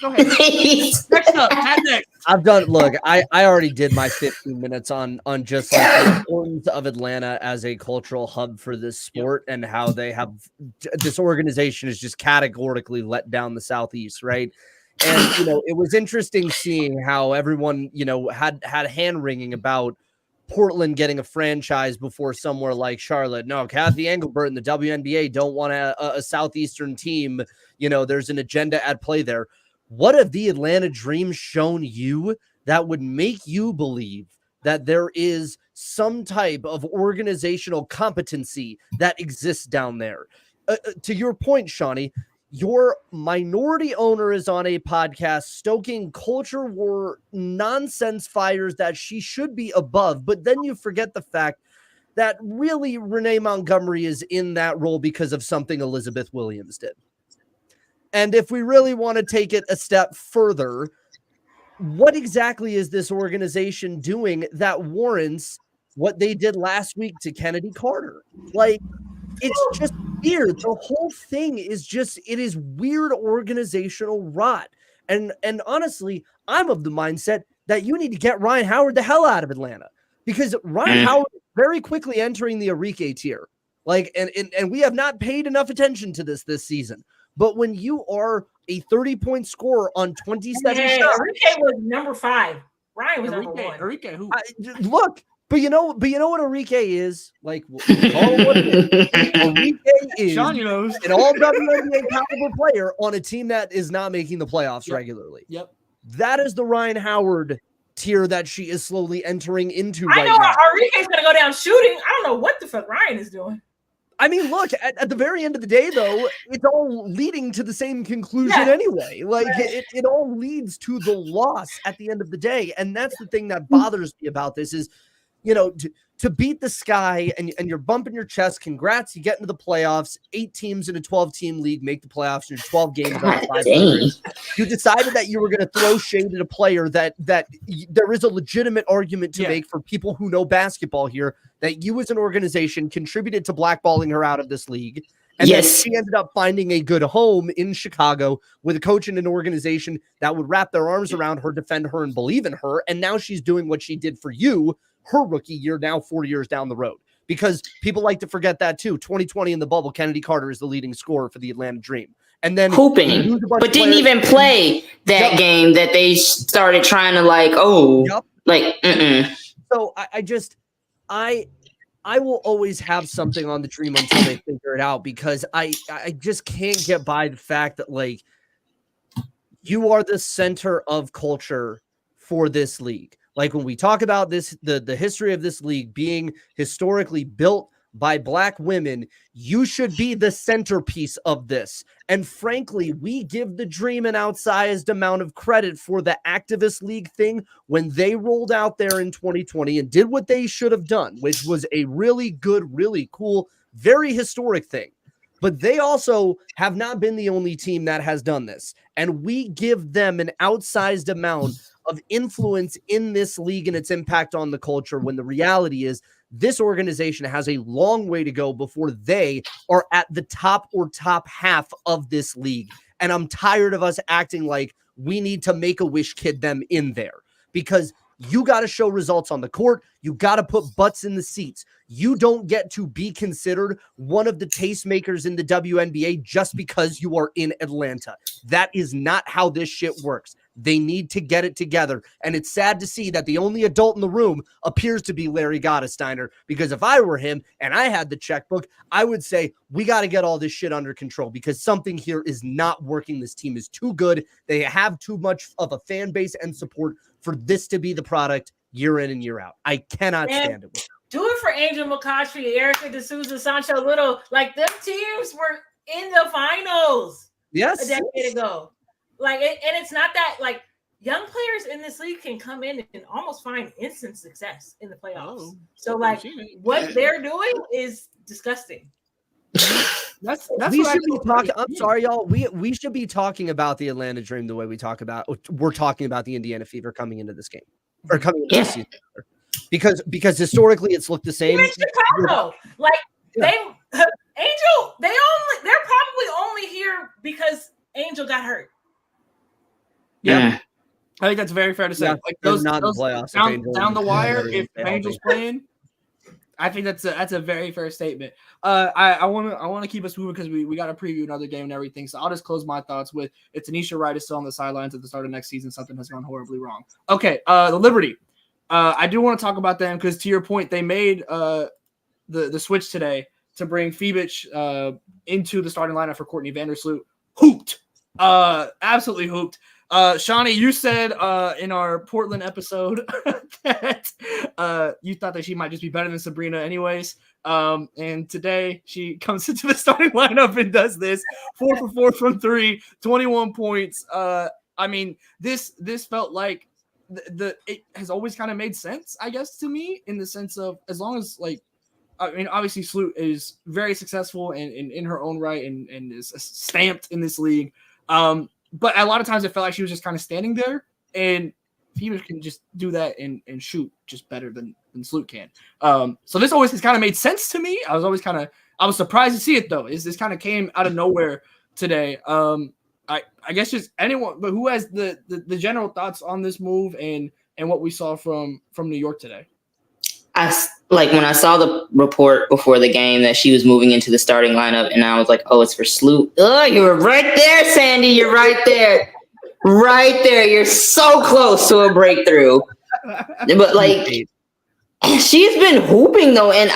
go ahead. Next up, next. I've done. Look, I already did my 15 minutes on just like the importance of Atlanta as a cultural hub for this sport, and how they have this organization is just categorically let down the Southeast, right? And, it was interesting seeing how everyone, had hand wringing about Portland getting a franchise before somewhere like Charlotte. No, Kathy Engelbert and the WNBA don't want a Southeastern team. There's an agenda at play there. What have the Atlanta Dream shown you that would make you believe that there is some type of organizational competency that exists down there? To your point, Shawnee, your minority owner is on a podcast stoking culture war nonsense fires that she should be above. But then you forget the fact that really Renee Montgomery is in that role because of something Elizabeth Williams did. And if we really want to take it a step further, what exactly is this organization doing that warrants what they did last week to Kennedy Carter? Like, it's just weird. The whole thing is it is weird organizational rot. And honestly, I'm of the mindset that you need to get Ryan Howard the hell out of Atlanta, because Ryan Howard is very quickly entering the Enrique tier. Like, and we have not paid enough attention to this season. But when you are a 30-point scorer on 27 shots, Enrique was number 5. Ryan was number 1. Enrique, who? Look. But you know what Enrique is? Like, call it what it is. Enrique is an all WNBA caliber player on a team that is not making the playoffs regularly. Yep. That is the Ryan Howard tier that she is slowly entering into right now. I know Enrique's going to go down shooting. I don't know what the fuck Ryan is doing. I mean, look, at the very end of the day, though, it's all leading to the same conclusion anyway. Like, it all leads to the loss at the end of the day. And that's the thing that bothers me about this is, to beat the Sky and you're bumping your chest. Congrats, you get into the playoffs. 8 teams in a 12-team league make the playoffs in 12 games. You decided that you were going to throw shade at a player that there is a legitimate argument to make for people who know basketball here, that you as an organization contributed to blackballing her out of this league. And then she ended up finding a good home in Chicago with a coach and an organization that would wrap their arms around her, defend her, and believe in her. And now she's doing what she did for you her rookie year, now 4 years down the road. Because people like to forget that too. 2020 in the bubble, Kennedy Carter is the leading scorer for the Atlanta Dream. And then hooping, but didn't even play that game that they started trying to So I will always have something on the Dream until they figure it out, because I just can't get by the fact that, like, you are the center of culture for this league. Like, when we talk about this, the history of this league being historically built by Black women, you should be the centerpiece of this. And frankly, we give the Dream an outsized amount of credit for the activist league thing when they rolled out there in 2020 and did what they should have done, which was a really good, really cool Very historic thing. But they also have not been the only team that has done this. And we give them an outsized amount of influence in this league and its impact on the culture, when the reality is this organization has a long way to go before they are at the top or top half of this league. And I'm tired of us acting like we need to Make-A-Wish kid them in there, because you got to show results on the court. You got to put butts in the seats. You don't get to be considered one of the tastemakers in the WNBA just because you are in Atlanta. That is not how this shit works. They need to get it together. And it's sad to see that the only adult in the room appears to be Larry Gottesteiner, because if I were him and I had the checkbook, I would say, we got to get all this shit under control, because something here is not working. This team is too good. They have too much of a fan base and support for this to be the product year in and year out. I cannot stand it. Do it for Angel McCoskey, Erica D'Souza, Sancho Little. Like, them teams were in the finals a decade ago. Like, and it's not that, like, young players in this league can come in and almost find instant success in the playoffs. So, like, what they're doing is disgusting. That's we should be talking. I'm sorry, y'all. We should be talking about the Atlanta Dream the way we're talking about the Indiana Fever coming into this game, or coming into this season, because historically it's looked the same. Even Chicago, like they're probably only here because Angel got hurt. Yeah. I think that's very fair to say. Yeah, like those not the playoffs down the wire, if Angel's playing, I think that's a very fair statement. I want to keep us moving because we got to preview another game and everything. So I'll just close my thoughts with, if Tanisha Wright is still on the sidelines at the start of next season, something has gone horribly wrong. Okay, the Liberty. I do want to talk about them because, to your point, they made the switch today to bring Fibic into the starting lineup for Courtney Vandersloot. Hooped, absolutely hooped. Shawnee, you said in our Portland episode that you thought that she might just be better than Sabrina anyways. And today she comes into the starting lineup and does this 4 for 4 from 3, 21 points. I mean, this felt like it has always kind of made sense, I guess, to me, in the sense of, as long as, like, I mean, obviously Sloot is very successful in her own right and is stamped in this league. But a lot of times it felt like she was just kind of standing there, and Phoebe can just do that and shoot just better than Sloot can. So this always has kind of made sense to me. I was surprised to see it, though. This kind of came out of nowhere today. I guess just anyone, but who has the general thoughts on this move and what we saw from New York today? When I saw the report before the game that she was moving into the starting lineup, and I was like, oh, it's for Sloot. Oh, you were right there, Sandy. You're right there. Right there. You're so close to a breakthrough. But, like, she's been hooping, though. And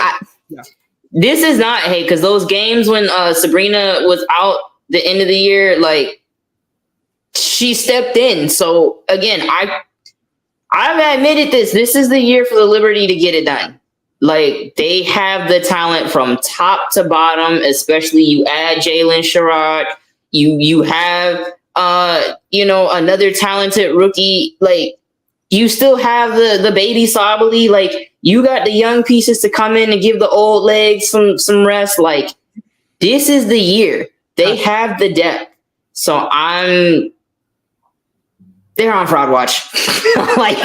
this is not, because those games when Sabrina was out the end of the year, like, she stepped in. So, again, I've admitted this. This is the year for the Liberty to get it done. Like, they have the talent from top to bottom, especially you add Jalen Sherrod. You have, another talented rookie. Like, you still have the baby Sabali. Like, you got the young pieces to come in and give the old legs some rest. Like, this is the year. They have the depth. So they're on fraud watch. Like,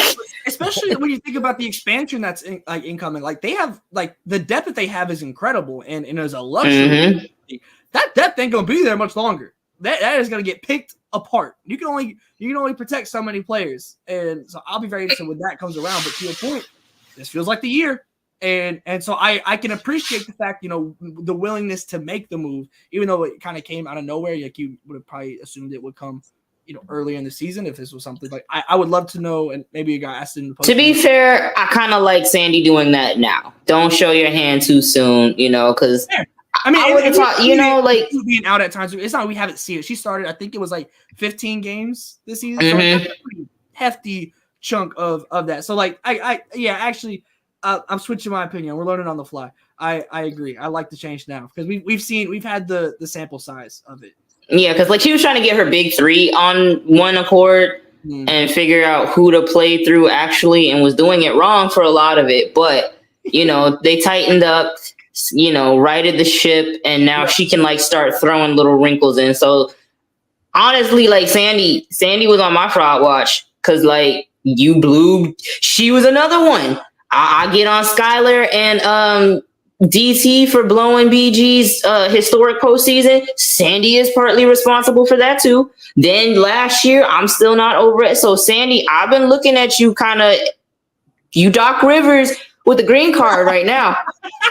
especially when you think about the expansion that's incoming. Like, they have, like, the depth that they have is incredible and is a luxury. Mm-hmm. That depth ain't gonna be there much longer. That is gonna get picked apart. You can only protect so many players, and so I'll be very interested when that comes around. But to your point, this feels like the year, and so I can appreciate the fact, the willingness to make the move, even though it kind of came out of nowhere. Like, you would have probably assumed it would come early in the season if this was something like, I would love to know, and maybe you got asked in the post. To be fair, I kind of like Sandy doing that now. Don't show your hand too soon, because I mean, like being out at times. It's not we haven't seen it. She started, I think it was like 15 games this season. Mm-hmm. So that's a pretty hefty chunk of that. So, like, I'm switching my opinion. We're learning on the fly. I agree. I like the change now because we've had the sample size of it. Yeah, because, like, she was trying to get her big three on one accord and figure out who to play through actually, and was doing it wrong for a lot of it. But, they tightened up. righted the ship, and now she can like start throwing little wrinkles in. So honestly, like Sandy was on my fraud watch because like she was another one. I get on Skylar and DC for blowing BG's historic postseason. Sandy is partly responsible for that too. Then last year, I'm still not over it. So Sandy, I've been looking at you you Doc Rivers with the green card right now.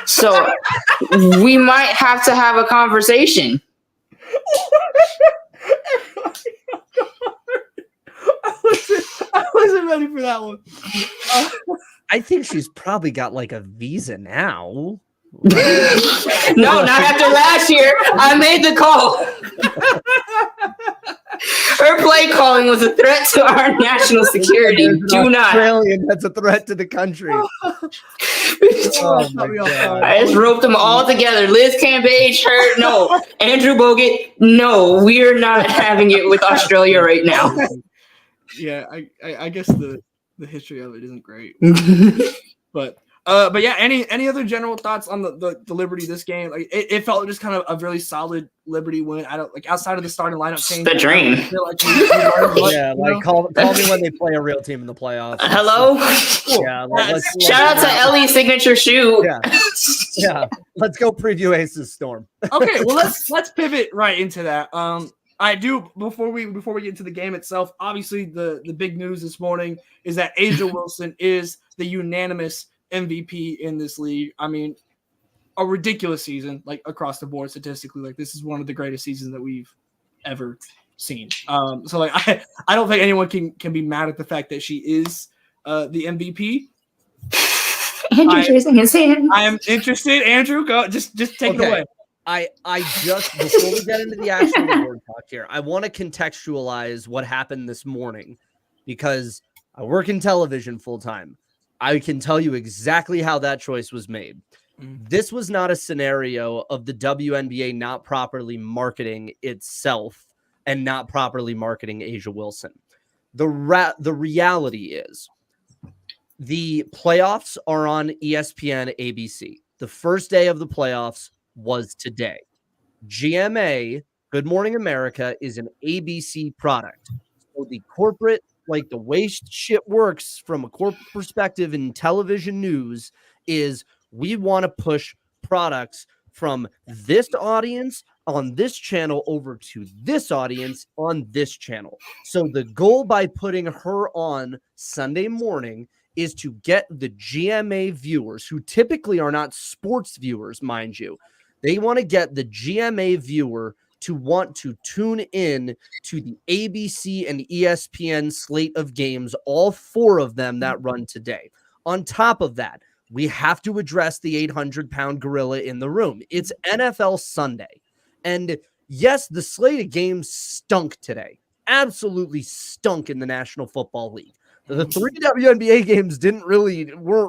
So we might have to have a conversation. I wasn't ready for that one. I think she's probably got like a visa now. No, not after last year. I made the call. Her play calling was a threat to our national security. Do not. Australian, that's a threat to the country. Oh my God. I just roped them all together. Liz Cambage, her, no. Andrew Bogut, no. We're not having it with Australia right now. Yeah, I guess the history of it isn't great. But yeah, any other general thoughts on the Liberty this game? Like it felt just kind of a really solid Liberty win. I don't like outside of the starting lineup change. The dream. Call me when they play a real team in the playoffs. Hello. Yeah. Shout out to Ellie's signature shoe. Yeah. Let's go preview Aces Storm. Okay, well let's pivot right into that. I do before we get into the game itself. Obviously, the big news this morning is that Asia Wilson is the unanimous MVP in this league. I mean, a ridiculous season, like across the board statistically. Like this is one of the greatest seasons that we've ever seen. So like I don't think anyone can be mad at the fact that she is the MVP. Andrew's raising his hand. I am interested. Andrew, go just take it away. I just before we get into the actual award talk here, I want to contextualize what happened this morning because I work in television full time. I can tell you exactly how that choice was made. This was not a scenario of the WNBA not properly marketing itself and not properly marketing Asia Wilson. The reality is the playoffs are on ESPN ABC. The first day of the playoffs was today. GMA, Good Morning America, is an ABC product. So the corporate, like the way shit works from a corporate perspective in television news is we want to push products from this audience on this channel over to this audience on this channel. So the goal by putting her on Sunday morning is to get the GMA viewers, who typically are not sports viewers, mind you. They want to get the GMA viewer to want to tune in to the ABC and ESPN slate of games, all four of them that run today. On top of that, we have to address the 800-pound gorilla in the room. It's NFL Sunday. And yes, the slate of games stunk today. Absolutely stunk in the National Football League. The three WNBA games weren't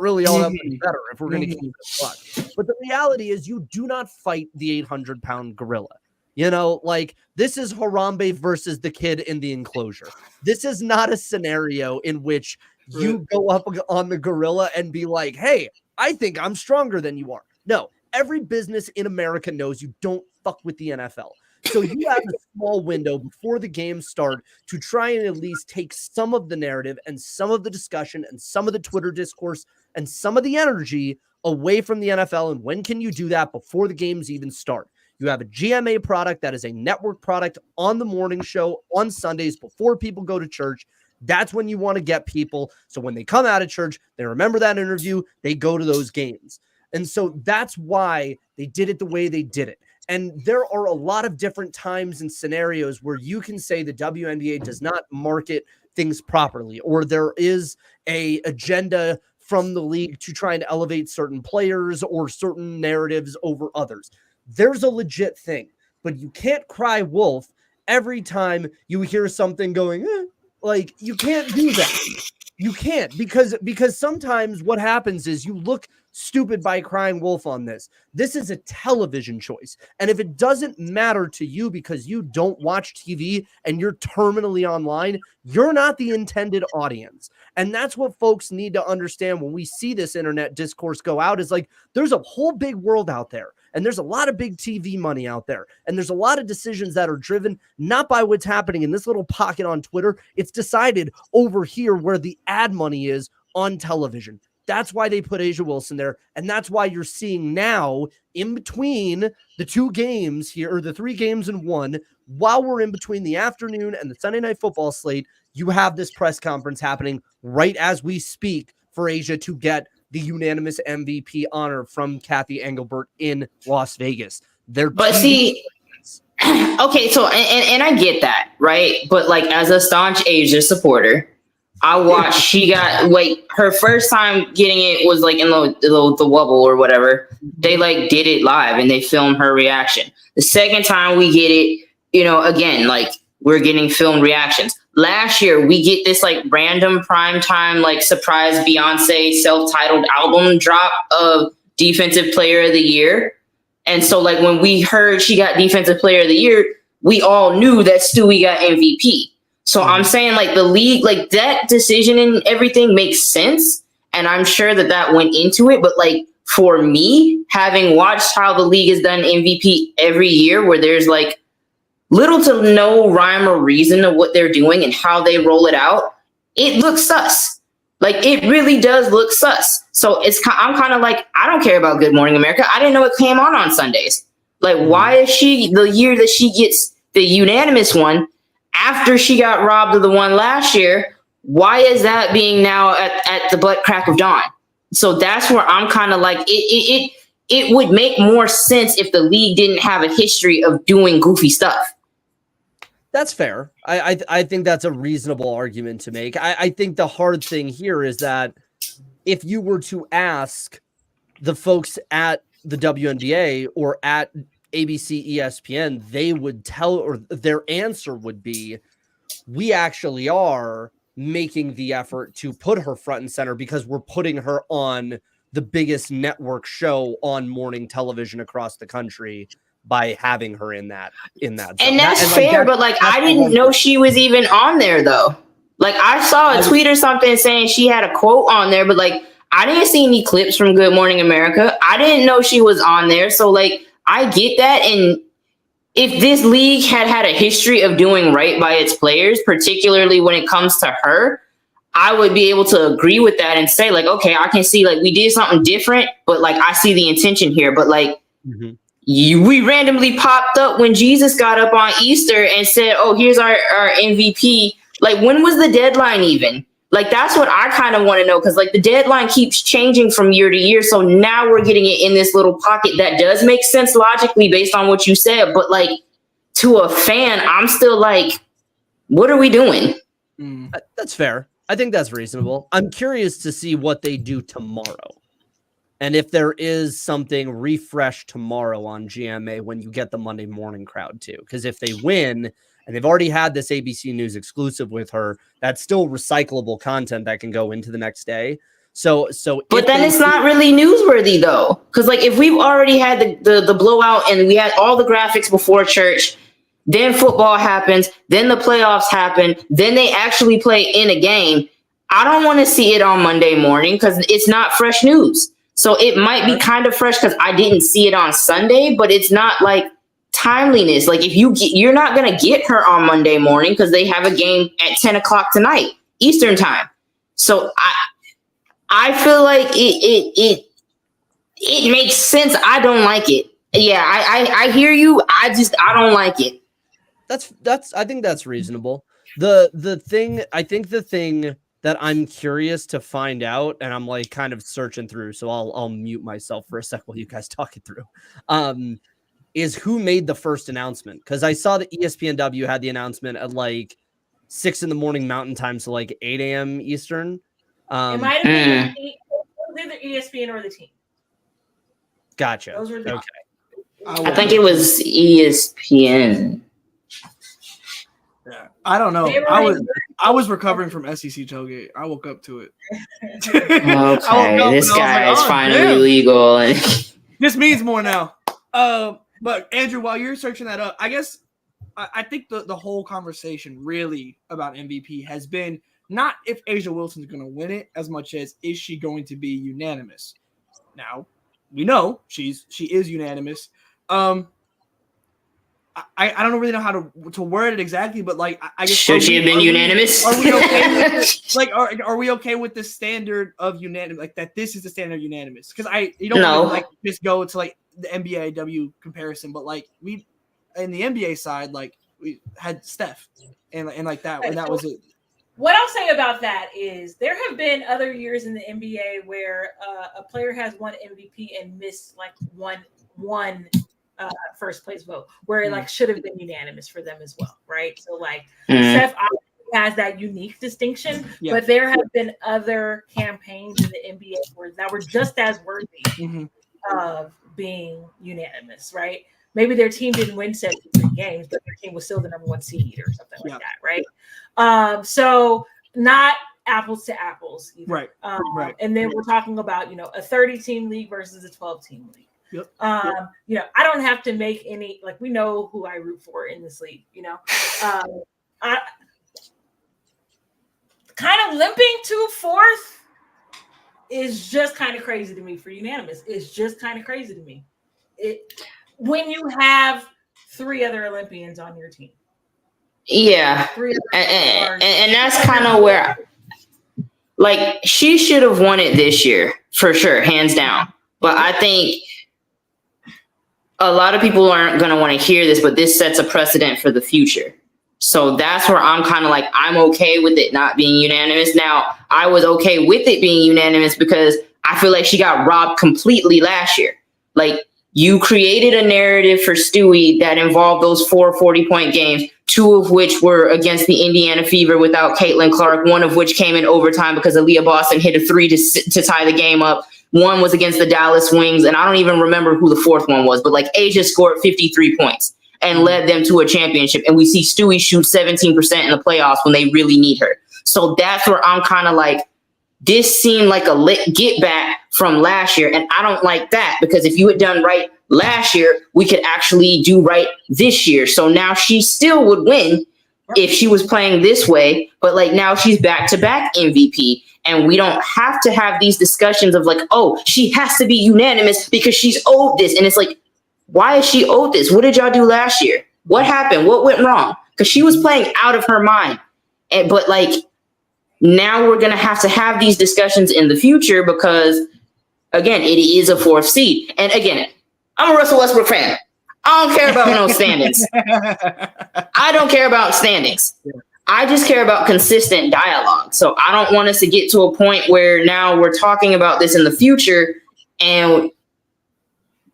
really all that much better if we're going to keep it fun. But the reality is you do not fight the 800-pound gorilla. You know, like this is Harambe versus the kid in the enclosure. This is not a scenario in which you go up on the gorilla and be like, hey, I think I'm stronger than you are. No, every business in America knows you don't fuck with the NFL. So you have a small window before the games start to try and at least take some of the narrative and some of the discussion and some of the Twitter discourse and some of the energy away from the NFL. And when can you do that before the games even start? You have a GMA product that is a network product on the morning show on Sundays before people go to church. That's when you want to get people. So when they come out of church, they remember that interview, they go to those games. And so that's why they did it the way they did it. And there are a lot of different times and scenarios where you can say the WNBA does not market things properly, or there is a agenda from the league to try and elevate certain players or certain narratives over others. There's a legit thing, but you can't cry wolf every time you hear something going, like you can't do that. You can't because sometimes what happens is you look stupid by crying wolf on this. This is a television choice. And if it doesn't matter to you because you don't watch TV and you're terminally online, you're not the intended audience. And that's what folks need to understand when we see this internet discourse go out, is like, there's a whole big world out there. And there's a lot of big TV money out there. And there's a lot of decisions that are driven not by what's happening in this little pocket on Twitter. It's decided over here where the ad money is on television. That's why they put A'ja Wilson there. And that's why you're seeing now, in between the two games here, or the three games in one, while we're in between the afternoon and the Sunday Night Football slate, you have this press conference happening right as we speak for A'ja to get the unanimous MVP honor from Kathy Engelbert in Las Vegas. But see, okay, so and I get that, right? But like, as a staunch A'ja supporter, I watched. She got like her first time getting it was like in the wobble or whatever. They like did it live and they filmed her reaction. The second time we get it, again, like we're getting filmed reactions. Last year, we get this like random primetime, like surprise Beyonce self-titled album drop of Defensive Player of the Year. And so like when we heard she got Defensive Player of the Year, we all knew that Stewie got MVP. So I'm saying like the league, like that decision and everything makes sense. And I'm sure that went into it. But like for me, having watched how the league has done MVP every year, where there's like little to no rhyme or reason of what they're doing and how they roll it out, it looks sus. Like it really does look sus. So I'm kind of like, I don't care about Good Morning America. I didn't know it came on Sundays. Like, why is she, the year that she gets the unanimous one after she got robbed of the one last year, why is that being now at the butt crack of dawn? So that's where I'm kind of like, it would make more sense if the league didn't have a history of doing goofy stuff. That's fair. I think that's a reasonable argument to make. I think the hard thing here is that if you were to ask the folks at the WNBA or at ABC, ESPN, they would tell, or their answer would be, we actually are making the effort to put her front and center because we're putting her on the biggest network show on morning television across the country by having her in that zone. And that's fair, but like I didn't know she was even on there though. Like I saw a tweet or something saying she had a quote on there, but like I didn't see any clips from Good Morning America. I didn't know she was on there. So like I get that. And if this league had a history of doing right by its players, particularly when it comes to her, I would be able to agree with that and say like, okay, I can see like we did something different, but like I see the intention here. But like we randomly popped up when Jesus got up on Easter and said, oh, here's our MVP. Like, when was the deadline even? Like, that's what I kind of want to know, because like the deadline keeps changing from year to year. So now we're getting it in this little pocket that does make sense logically based on what you said. But like to a fan, I'm still like, what are we doing? That's fair. I think that's reasonable. I'm curious to see what they do tomorrow. And if there is something refreshed tomorrow on GMA when you get the Monday morning crowd too. Because if they win, and they've already had this ABC News exclusive with her, that's still recyclable content that can go into the next day. So, but then it's not really newsworthy though. Because like if we've already had the blowout and we had all the graphics before church, then football happens, then the playoffs happen, then they actually play in a game. I don't want to see it on Monday morning because it's not fresh news. So it might be kind of fresh because I didn't see it on Sunday, but it's not like timeliness. Like if you're not going to get her on Monday morning because they have a game at 10 o'clock tonight, Eastern time. So I feel like it makes sense. I don't like it. Yeah, I hear you. I don't like it. I think that's reasonable. The thing that I'm curious to find out, and I'm like kind of searching through, so I'll mute myself for a sec while you guys talk it through, is who made the first announcement. Because I saw that ESPNW had the announcement at like 6 a.m. Mountain Time, so like 8 a.m. Eastern. It might have been either ESPN or the team. Gotcha. Those were the okay. I think it was ESPN. Yeah, I don't know. I was recovering from SEC tailgate. I woke up to it. Okay, this guy is finally legal. This means more now. But Andrew, while you're searching that up, I guess I think the whole conversation really about MVP has been not if A'ja Wilson's going to win it as much as is she going to be unanimous. Now, we know she is unanimous. I don't really know how to word it exactly, but like I guess should she have been unanimous? Are we okay with it? Like are we okay with the standard of unanimous? Like that this is the standard of unanimous? Because you don't really, like just go to like the NBA W comparison, but like we in the NBA side, like we had Steph and like that, and that was it. What I'll say about that is there have been other years in the NBA where a player has won MVP and missed like one first place vote where it like should have been unanimous for them as well, right? So like Steph has that unique distinction, but there have been other campaigns in the NBA that were just as worthy of being unanimous, right? Maybe their team didn't win 73 games, but their team was still the number one seed or something like that, right? So not apples to apples, either. Right? Right. And then we're talking about a 30-team league versus a 12-team league. Yep. I don't have to make any, like, we know who I root for in this league, I kind of limping to fourth is just kind of crazy to me for unanimous. It's just kind of crazy to me. When you have 3 other Olympians on your team. Yeah. And that's kind of where, like, she should have won it this year, for sure, hands down. But I think a lot of people aren't going to want to hear this, but this sets a precedent for the future. So that's where I'm kind of like, I'm okay with it not being unanimous. Now, I was okay with it being unanimous because I feel like she got robbed completely last year. Like, you created a narrative for Stewie that involved those 4 40-point games, 2 of which were against the Indiana Fever without Caitlin Clark, 1 of which came in overtime because Aaliyah Boston hit a 3 to tie the game up. 1 was against the Dallas Wings, and I don't even remember who the 4th one was, but like A'ja scored 53 points and led them to a championship. And we see Stewie shoot 17% in the playoffs when they really need her. So that's where I'm kind of like, this seemed like a get back from last year. And I don't like that because if you had done right last year, we could actually do right this year. So now she still would win if she was playing this way. But like now she's back-to-back MVP. And we don't have to have these discussions of like, oh, she has to be unanimous because she's owed this. And it's like, why is she owed this? What did y'all do last year? What happened? What went wrong? Because she was playing out of her mind. But like, now we're going to have these discussions in the future because, again, it is a 4th seed. And again, I'm a Russell Westbrook fan. I don't care about no standings. I don't care about standings. I just care about consistent dialogue. So I don't want us to get to a point where now we're talking about this in the future and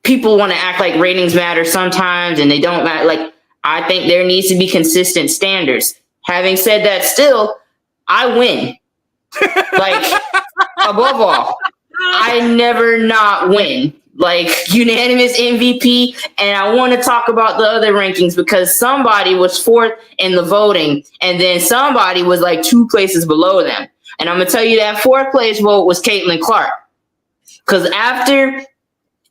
people want to act like ratings matter sometimes and they don't matter. Like, I think there needs to be consistent standards. Having said that, still, I win. Like, above all, I never not win. Like, unanimous MVP. And I want to talk about the other rankings because somebody was 4th in the voting and then somebody was like 2 places below them. And I'm going to tell you that 4th place vote was Caitlin Clark. Because after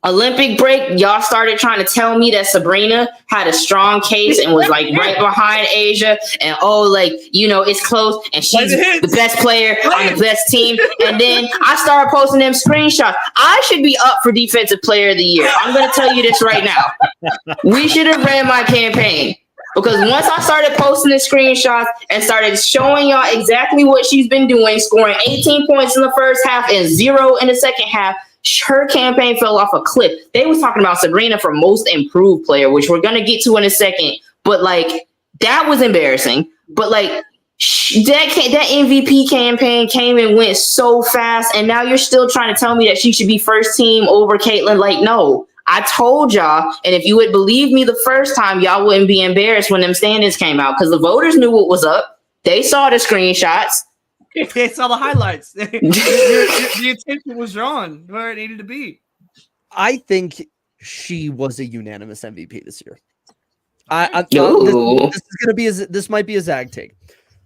Olympic break, y'all started trying to tell me that Sabrina had a strong case and was like right behind A'ja and it's close and she's the best player on the best team. And then I started posting them screenshots. I should be up for Defensive Player of the Year. I'm going to tell you this right now. We should have ran my campaign because once I started posting the screenshots and started showing y'all exactly what she's been doing, scoring 18 points in the first half and 0 in the second half, her campaign fell off a cliff. They was talking about Sabrina for most improved player, which we're going to get to in a second. But like, that was embarrassing. But like, that MVP campaign came and went so fast. And now you're still trying to tell me that she should be 1st team over Caitlin. Like, no, I told y'all. And if you would believe me the first time, y'all wouldn't be embarrassed when them standings came out because the voters knew what was up. They saw the screenshots. They saw the highlights. The attention was drawn where it needed to be. I think she was a unanimous MVP this year. This might be a Zag take.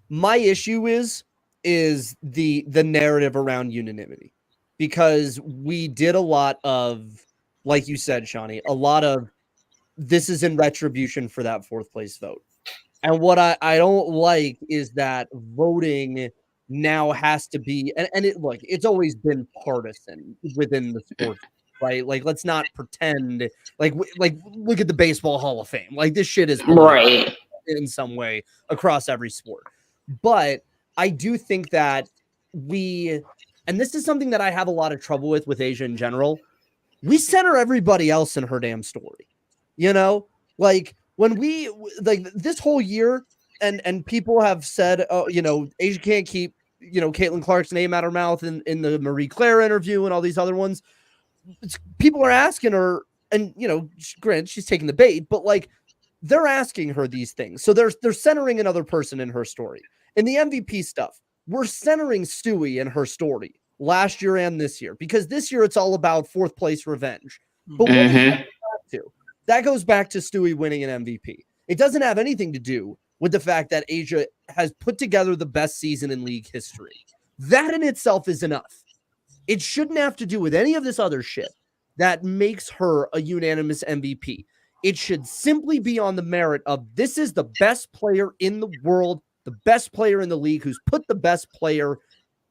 My issue is the narrative around unanimity, because we did a lot of, like you said, Shawnee, a lot of this is in retribution for that fourth place vote. And what I don't like is that voting now has to be, and it's always been partisan within the sport, right? Like, let's not pretend like look at the Baseball Hall of Fame. Like, this shit is right in some way across every sport. But I do think that and this is something that I have a lot of trouble with Asia in general, we center everybody else in her damn story. You know, like when we this whole year, and people have said, oh, Asia can't keep, Caitlin Clark's name out of her mouth in the Marie Claire interview and all these other ones. People are asking her, and granted, she's taking the bait, but like they're asking her these things. So they're centering another person in her story. In the MVP stuff, we're centering Stewie in her story last year and this year, because this year it's all about fourth place revenge. But what does that go back to? That goes back to Stewie winning an MVP. It doesn't have anything to do with the fact that Asia has put together the best season in league history. That in itself is enough. It shouldn't have to do with any of this other shit that makes her a unanimous MVP. It should simply be on the merit of this is the best player in the world, the best player in the league, who's put the best player,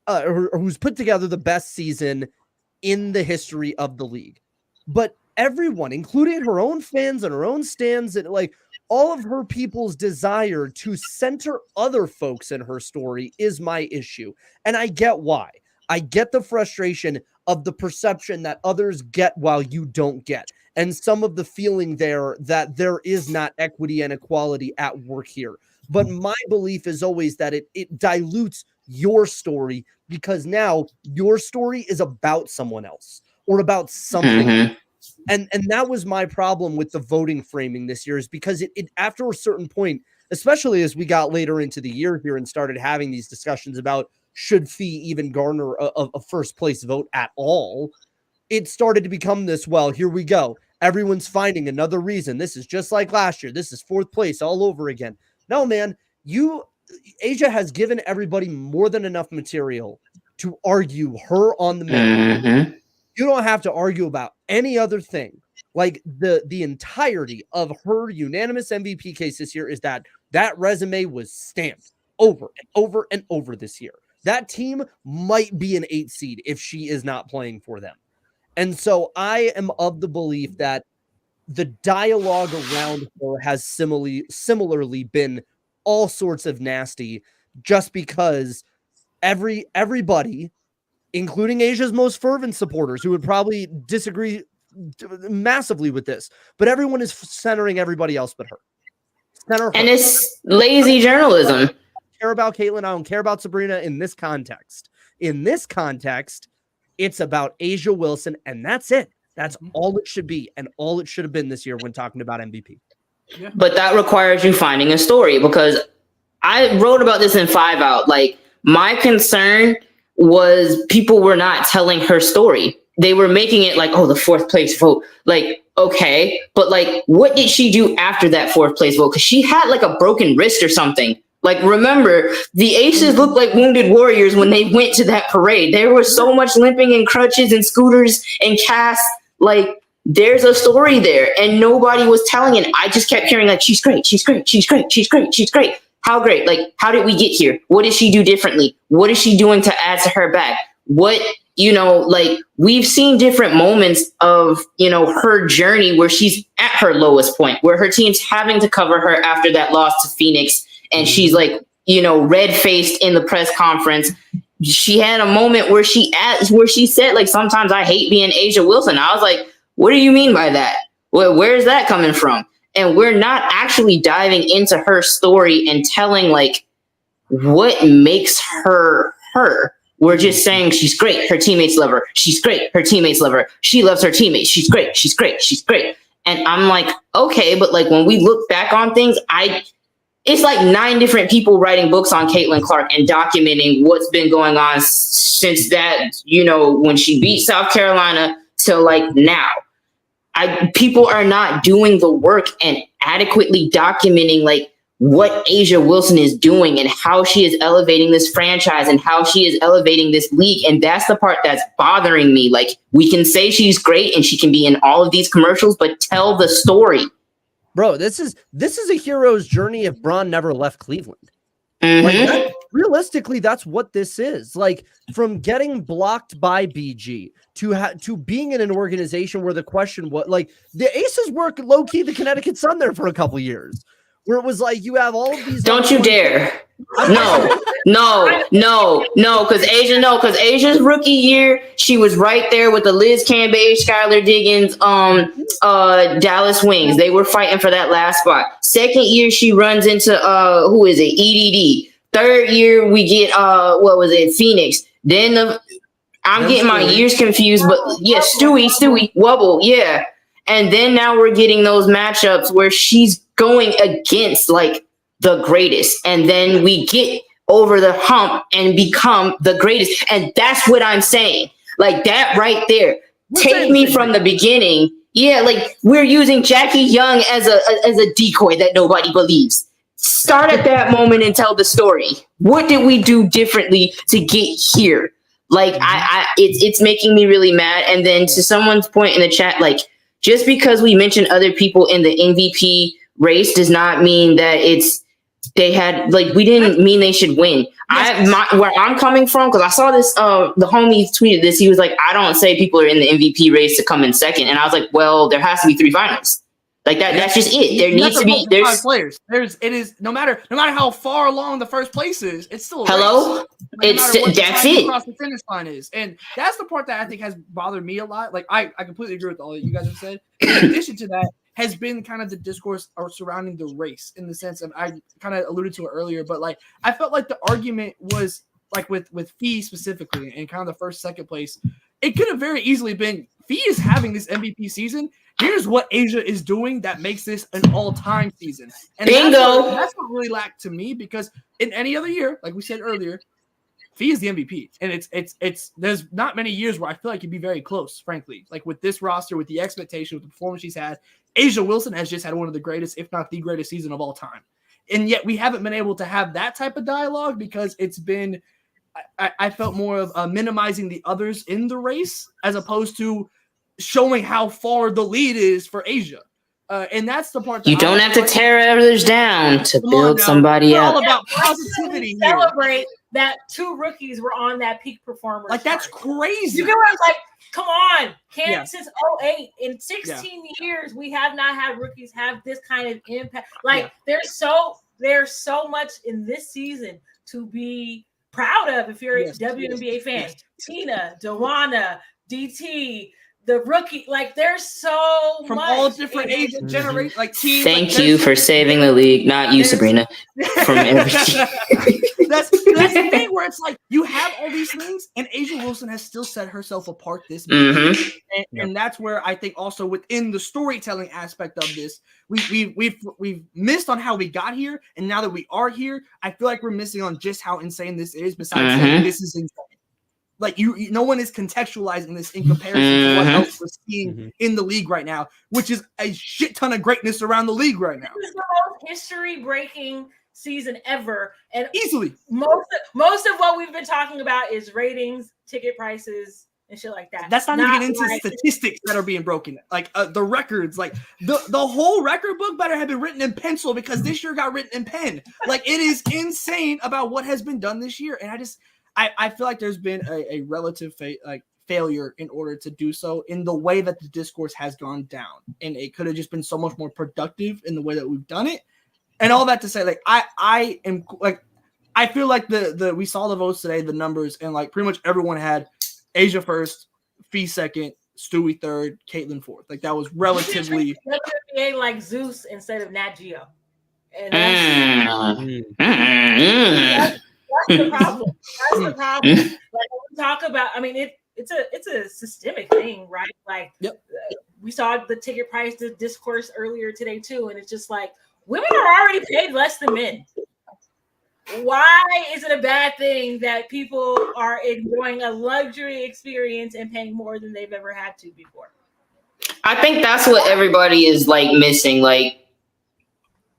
who's put together the best season in the history of the league. But everyone, including her own fans and her own stands, and like all of her people's desire to center other folks in her story is my issue. And I get why. I get the frustration of the perception that others get while you don't get. And some of the feeling there that there is not equity and equality at work here. But my belief is always that it dilutes your story, because now your story is about someone else or about something. And that was my problem with the voting framing this year, is because it after a certain point, especially as we got later into the year here and started having these discussions about should Fee even garner a first place vote at all, it started to become this, well, here we go. Everyone's finding another reason. This is just like last year. This is fourth place all over again. No, man, Asia has given everybody more than enough material to argue her on the merit. You don't have to argue about any other thing. Like the entirety of her unanimous MVP case this year is that resume was stamped over and over and over this year. That team might be an 8 seed if she is not playing for them. And so I am of the belief that the dialogue around her has similarly been all sorts of nasty, just because everybody, including Asia's most fervent supporters, who would probably disagree massively with this, but everyone is centering everybody else but her. And it's lazy journalism. I don't care about Caitlin. I don't care about Sabrina in this context. In this context, it's about Asia Wilson, and that's it. That's all it should be, and all it should have been this year when talking about MVP. Yeah. But that requires you finding a story, because I wrote about this in 5 Out. Like, my concern was people were not telling her story. They were making it like, oh, the fourth place vote. Like, okay, but like, what did she do after that fourth place vote? Because she had like a broken wrist or something. Like, remember, the Aces looked like wounded warriors when they went to that parade. There was so much limping and crutches and scooters and casts. Like, there's a story there, and nobody was telling it. I just kept hearing like, she's great, she's great, she's great, she's great, she's great. How great? Like, how did we get here? What did she do differently? What is she doing to add to her bag? What, like, we've seen different moments of, her journey where she's at her lowest point, where her team's having to cover her after that loss to Phoenix. And she's like, red-faced in the press conference. She had a moment where she said, like, sometimes I hate being Asia Wilson. I was like, what do you mean by that? Where's that coming from? And we're not actually diving into her story and telling, like, what makes her her. We're just saying she's great. Her teammates love her. She's great. Her teammates love her. She loves her teammates. She's great. She's great. She's great. And I'm like, okay, but like when we look back on things, it's like 9 different people writing books on Caitlin Clark and documenting what's been going on since that, when she beat South Carolina till like now. people are not doing the work and adequately documenting like what A'ja Wilson is doing and how she is elevating this franchise and how she is elevating this league. And that's the part that's bothering me. Like, we can say she's great and she can be in all of these commercials, but tell the story. Bro, this is a hero's journey if Braun never left Cleveland. Mm-hmm. Like, realistically, that's what this is. Like, from getting blocked by BG to being in an organization where the question was, like, the Aces were low-key the Connecticut Sun there for a couple years, where it was like you have all of these. Don't you dare. No, because Asia's rookie year, she was right there with the Liz Cambage, Skylar Diggins, Dallas Wings. They were fighting for that last spot. Second year, she runs into who is it? EDD. Third year, we get Phoenix. Then I'm getting my years confused, but yeah, Stewie, Wubble, yeah. And then now we're getting those matchups where she's going against like the greatest, and then we get over the hump and become the greatest. And that's what I'm saying. Like, that right there. Take me from the beginning. Yeah, like, we're using Jackie Young as a decoy that nobody believes. Start at that moment and tell the story. What did we do differently to get here? Like, it's making me really mad. And then to someone's point in the chat, like, just because we mention other people in the MVP race does not mean that we didn't mean they should win. Where I'm coming from, because I saw this, the homie tweeted this. He was like, I don't say people are in the MVP race to come in second. And I was like, well, there has to be 3 finals. Like that. That's just it. There needs to be players. It is no matter how far along the first place is, it's still a hello. Race. That's it. Across the finish line is, and that's the part that I think has bothered me a lot. Like, I completely agree with all that you guys have said. In addition to that, has been kind of the discourse surrounding the race, in the sense of, I kind of alluded to it earlier, but like, I felt like the argument was like with Fee specifically and kind of the first, second place. It could have very easily been Fee is having this MVP season. Here's what A'ja is doing that makes this an all-time season. And bingo. That's what really lacked to me, because in any other year, like we said earlier, Fee is the MVP. And it's there's not many years where I feel like it'd be very close, frankly. Like, with this roster, with the expectation, with the performance she's had, A'ja Wilson has just had one of the greatest, if not the greatest season of all time. And yet we haven't been able to have that type of dialogue, because it's been, I felt more of minimizing the others in the race as opposed to showing how far the lead is for A'ja. And that's the part that you don't have to tear others down to build somebody up. up. All about positivity here. Celebrate that 2 rookies were on that peak performance. Like, that's crazy. You know what I'm like? Come on, since 2008, in 16 years, we have not had rookies have this kind of impact. Like, there's so much in this season to be proud of if you're a WNBA fan. Tina, Dawana, DT, the rookie, like, there's so from much all different age generations, like teams. Thank you for saving the league, not you, Sabrina. From every team. That's the thing, where it's like you have all these things, and A'ja Wilson has still set herself apart this much. And that's where I think also within the storytelling aspect of this, we've missed on how we got here, and now that we are here, I feel like we're missing on just how insane this is. Besides saying this is insane. Like, you no one is contextualizing this in comparison to what else we're seeing in the league right now, which is a shit ton of greatness around the league right now. This is the most history-breaking season ever, and easily most of what we've been talking about is ratings, ticket prices, and shit like that. That's not even into statistics that are being broken, like the records. Like, the whole record book better have been written in pencil, because this year got written in pen. Like, it is insane about what has been done this year, and I feel like there's been a relative failure in order to do so in the way that the discourse has gone down. And it could have just been so much more productive in the way that we've done it. And all that to say, like, I am like, I feel like we saw the votes today, the numbers, and like pretty much everyone had A'ja first, Fee second, Stewie third, Caitlin fourth. Like, that was relatively WNBA like Zeus instead of Nat Geo. And that's the problem. That's the problem. Like, when we talk about, I mean, it's a systemic thing, right? Like, we saw the ticket price discourse earlier today too, and it's just like, women are already paid less than men. Why is it a bad thing that people are enjoying a luxury experience and paying more than they've ever had to before? I think that's what everybody is like missing. Like,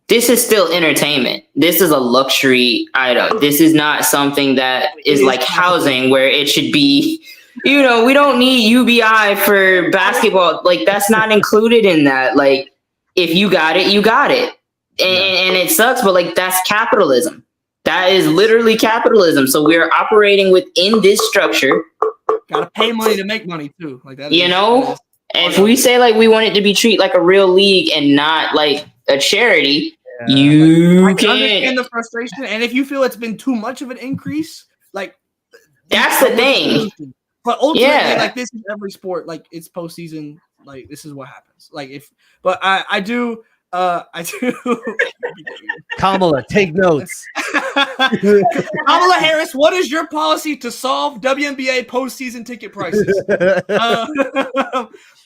this is still entertainment. This is a luxury item. This is not something that is like housing where it should be. You know, we don't need UBI for basketball. Like, that's not included in that. Like, if you got it, you got it. And it sucks, but like, that's capitalism. That is literally capitalism. So we're operating within this structure. Gotta pay money to make money too. Like that. You know, if we say like we want it to be treated like a real league and not like a charity, you can can't. understand the frustration. And if you feel it's been too much of an increase, like that's the thing. But ultimately, like this is every sport. Like it's postseason. Like this is what happens. Like but I do. Kamala, take notes. Kamala Harris, what is your policy to solve WNBA postseason ticket prices?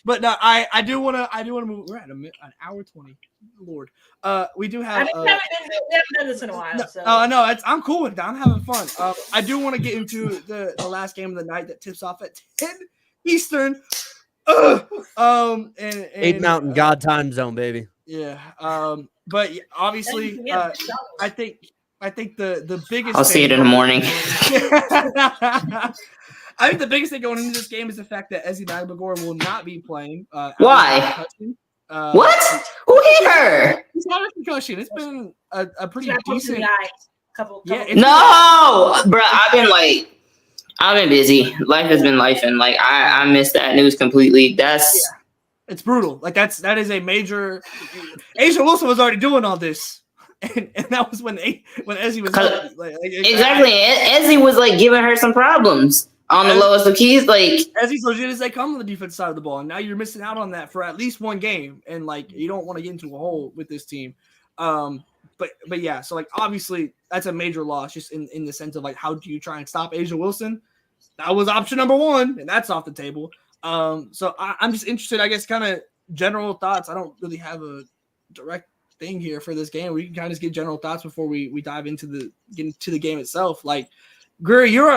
But no, I do want to move. We're at an hour 20. Lord, we do have. We haven't done this in a while. No, I'm cool with that. I'm having fun. I do want to get into the last game of the night that tips off at 10 Eastern. And 8 Mountain God time zone, baby. Yeah. But obviously, I think the biggest. I'll see it in the morning. I think the biggest thing going into this game is the fact that Ezzy Magbagor will not be playing. Why? What? Who hit her? It's not a concussion. It's been a pretty decent. Couple. No, bro. I've been busy. Life has been life, and like I missed that news completely. It's brutal. Like that is a major. Asia Wilson was already doing all this, and that was when Ezzy was exactly. Ezzy was like giving her some problems on the lowest of keys. Like Ezzy's legit as they come on the defense side of the ball, and now you're missing out on that for at least one game, and like you don't want to get into a hole with this team. But yeah, so like obviously that's a major loss just in the sense of like how do you try and stop Asia Wilson? That was option number one, and that's off the table. So I'm just interested, I guess, kind of general thoughts. I don't really have a direct thing here for this game. We can kind of just get general thoughts before we dive into the game itself. Like, Griner, you're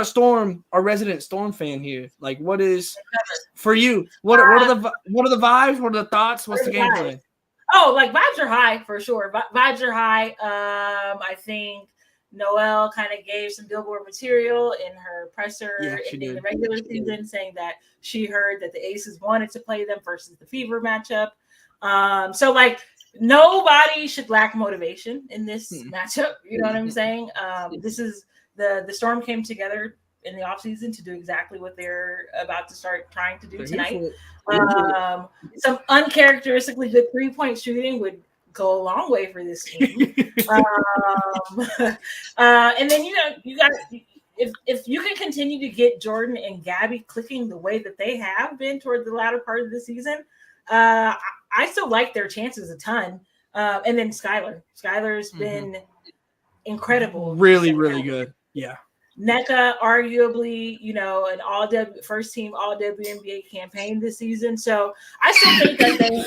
a resident Storm fan here. Like, what is for you? What are the vibes? What are the thoughts? What's the game plan? Oh, like vibes are high for sure. Vibes are high. I think Noelle kind of gave some billboard material in her presser in the regular season, saying that she heard that the Aces wanted to play them versus the Fever matchup. So like nobody should lack motivation in this matchup. You know what I'm saying? This is the Storm came together in the offseason to do exactly what they're about to start trying to do tonight. Some uncharacteristically good 3-point shooting would go a long way for this team. And then you got if you can continue to get Jordan and Gabby clicking the way that they have been toward the latter part of the season, I still like their chances a ton. And then Skylar's been incredible, really good. Yeah. NECA, arguably, an first team all WNBA campaign this season. So I still think that they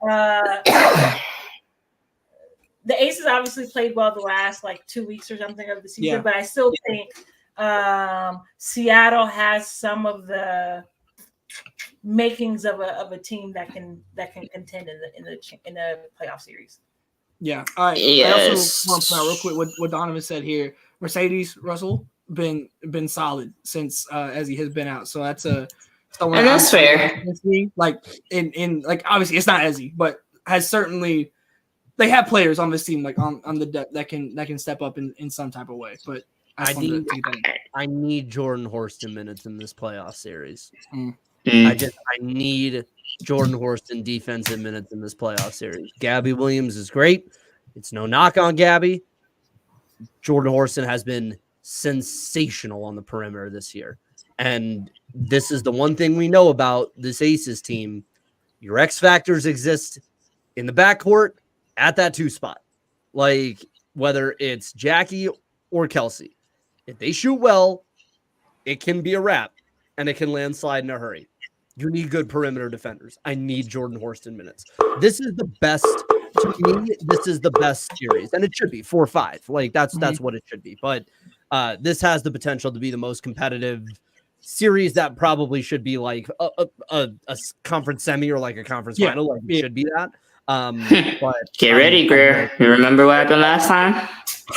have the Aces obviously played well the last like 2 weeks or something of the season, but I still think Seattle has some of the makings of a team that can contend in the playoff series. Yeah. All right. I also want to point out real quick what Donovan said here. Mercedes Russell been solid since Ezzy has been out, so that's and that's fair. Like in like obviously it's not Ezzy, but has certainly they have players on this team like on the depth that can step up in some type of way. But I need Jordan Horston minutes in this playoff series. I need Jordan Horston defensive minutes in this playoff series. Gabby Williams is great. It's no knock on Gabby. Jordan Horston has been sensational on the perimeter this year. And this is the one thing we know about this Aces team. Your X factors exist in the backcourt at that 2 spot. Like whether it's Jackie or Kelsey. If they shoot well, it can be a wrap and it can landslide in a hurry. You need good perimeter defenders. I need Jordan Horston minutes. This is the best. To me, this is the best series, and it should be 4-5. Like that's what it should be. But this has the potential to be the most competitive series that probably should be like a conference semi or like a conference final. Like it should be that. But get ready, Greer. You remember what happened last time?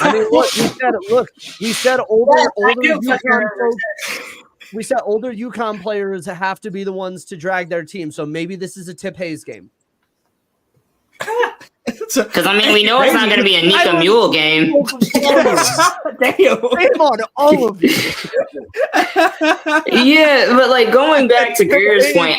I mean, we said older UConn folks. We said older UConn players have to be the ones to drag their team. So maybe this is a Tip Hayes game. Because I mean, we know it's not going to be a Nika Mule game. Damn, shame on all of you. Yeah, but like going back to Greer's point,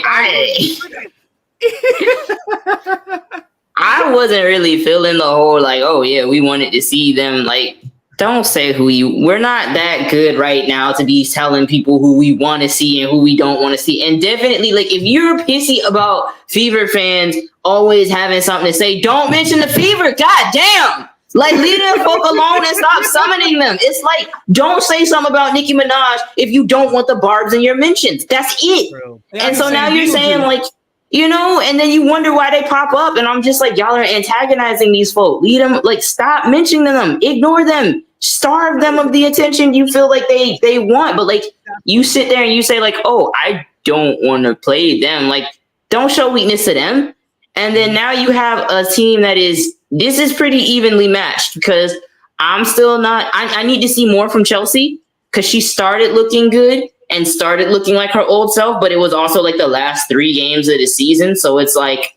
I wasn't really feeling the whole like, oh yeah, we wanted to see them. Like, don't say we're not that good right now to be telling people who we want to see and who we don't want to see. And definitely, like, if you're pissy about Fever fans always having something to say, don't mention the Fever. God damn. Like, leave them folk alone and stop summoning them. It's like, don't say something about Nicki Minaj if you don't want the barbs in your mentions. That's it. True. And so now you're saying, like, you know, and then you wonder why they pop up. And I'm just like, y'all are antagonizing these folk. Lead them, like, stop mentioning them. Ignore them. Starve them of the attention you feel like they want. But, like, you sit there and you say, like, oh, I don't want to play them. Like, don't show weakness to them. And then now you have a team this is pretty evenly matched because I'm still not, I need to see more from Chelsea because she started looking good and started looking like her old self, but it was also like the last 3 games of the season. So it's like,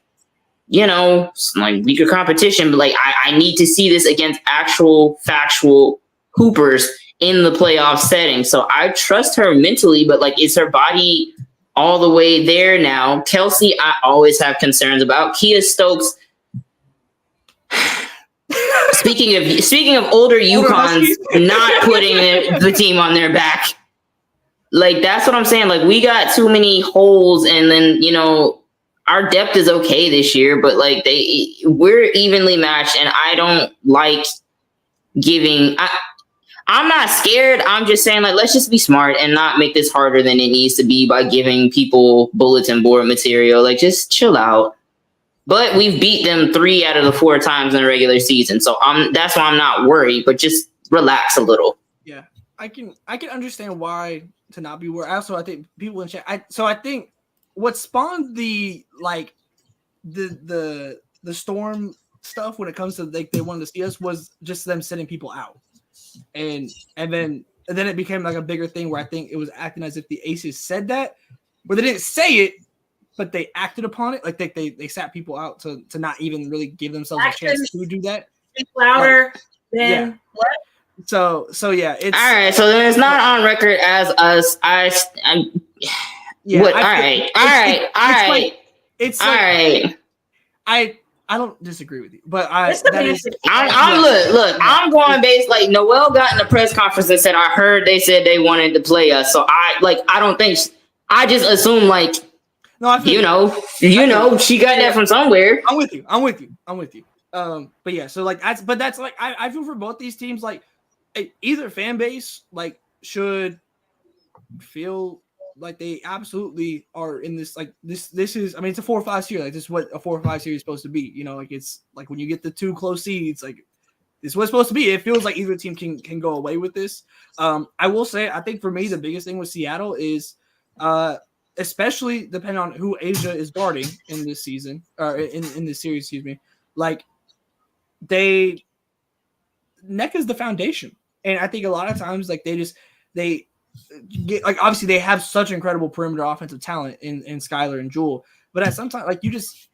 you know, like weaker competition, but like I need to see this against actual factual hoopers in the playoff setting. So I trust her mentally, but like, is her body all the way there now? Kelsey, I always have concerns about. Kia Stokes, speaking of older UConns not putting the team on their back. Like, that's what I'm saying. Like, we got too many holes, and then, you know, our depth is okay this year, but like we're evenly matched, and I don't like giving. I'm not scared. I'm just saying, like, let's just be smart and not make this harder than it needs to be by giving people bulletin board material. Like, just chill out. But we've beat them 3 out of the 4 times in the regular season, so that's why I'm not worried. But just relax a little. Yeah, I can understand why to not be worried. Also, I think people in chat. I think what spawned the Storm stuff when it comes to like they wanted to see us was just them sending people out, and then it became like a bigger thing where I think it was acting as if the Aces said that, where they didn't say it, but they acted upon it. Like they sat people out to not even really give themselves a chance to do that. It's louder than what? So yeah, it's all right. So then it's not on record as us. Yeah, I don't disagree with you, but I'm going based like Noel got in the press conference and said, I heard they said they wanted to play us. So I don't think I just assume like, no, I feel she got that from somewhere. I'm with you. But yeah, so like that's like I feel for both these teams, like either fan base like should feel like they absolutely are in this, like this is, I mean, it's a 4-5 series. Like this is what a 4-5 series is supposed to be. You know, like it's like when you get the 2 close seeds, like this is what it's supposed to be. It feels like either team can go away with this. I will say, I think for me, the biggest thing with Seattle is especially depending on who Asia is guarding in this season or in this series, excuse me, like NECA's the foundation. And I think a lot of times like they get, like, obviously they have such incredible perimeter offensive talent in Skylar and Jewel, but at some time, like, you just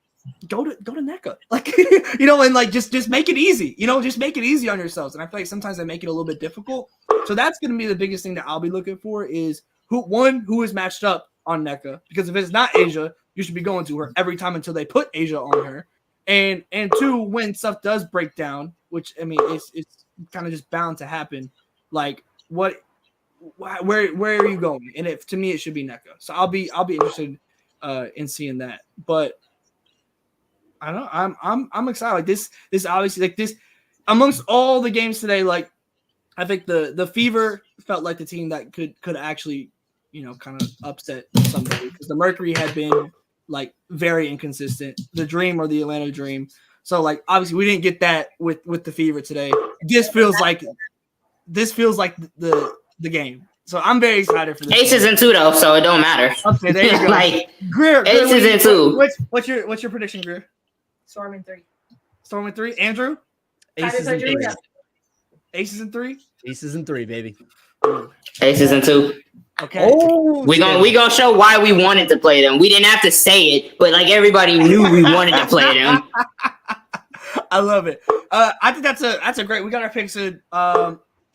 go to NECA, like, you know, and like just make it easy, you know, just make it easy on yourselves. And I feel like sometimes they make it a little bit difficult. So that's going to be the biggest thing that I'll be looking for is who is matched up on NECA, because if it's not Asia, you should be going to her every time until they put Asia on her. And 2, when stuff does break down, which I mean, it's kind of just bound to happen. Like where are you going? And to me, it should be NECA. So I'll be interested in seeing that. But I don't know. I'm excited. Like this obviously, like this amongst all the games today, like I think the Fever felt like the team that could actually, you know, kind of upset somebody, because the Mercury had been like very inconsistent. The Dream or the Atlanta Dream. So like obviously we didn't get that with the Fever today. This feels like the game. So I'm very excited for this. Aces in 2 though, so it don't matter. Okay, there you go. Like Greer, Aces in 2. What's your prediction, Greer? Storm in 3. Storm in 3. Andrew? Aces in 3. Aces in 3? Aces in 3, baby. Aces in 2. Okay. Oh, we gonna show why we wanted to play them. We didn't have to say it, but like everybody knew we wanted to play them. I love it. I think that's a great. We got our picks in.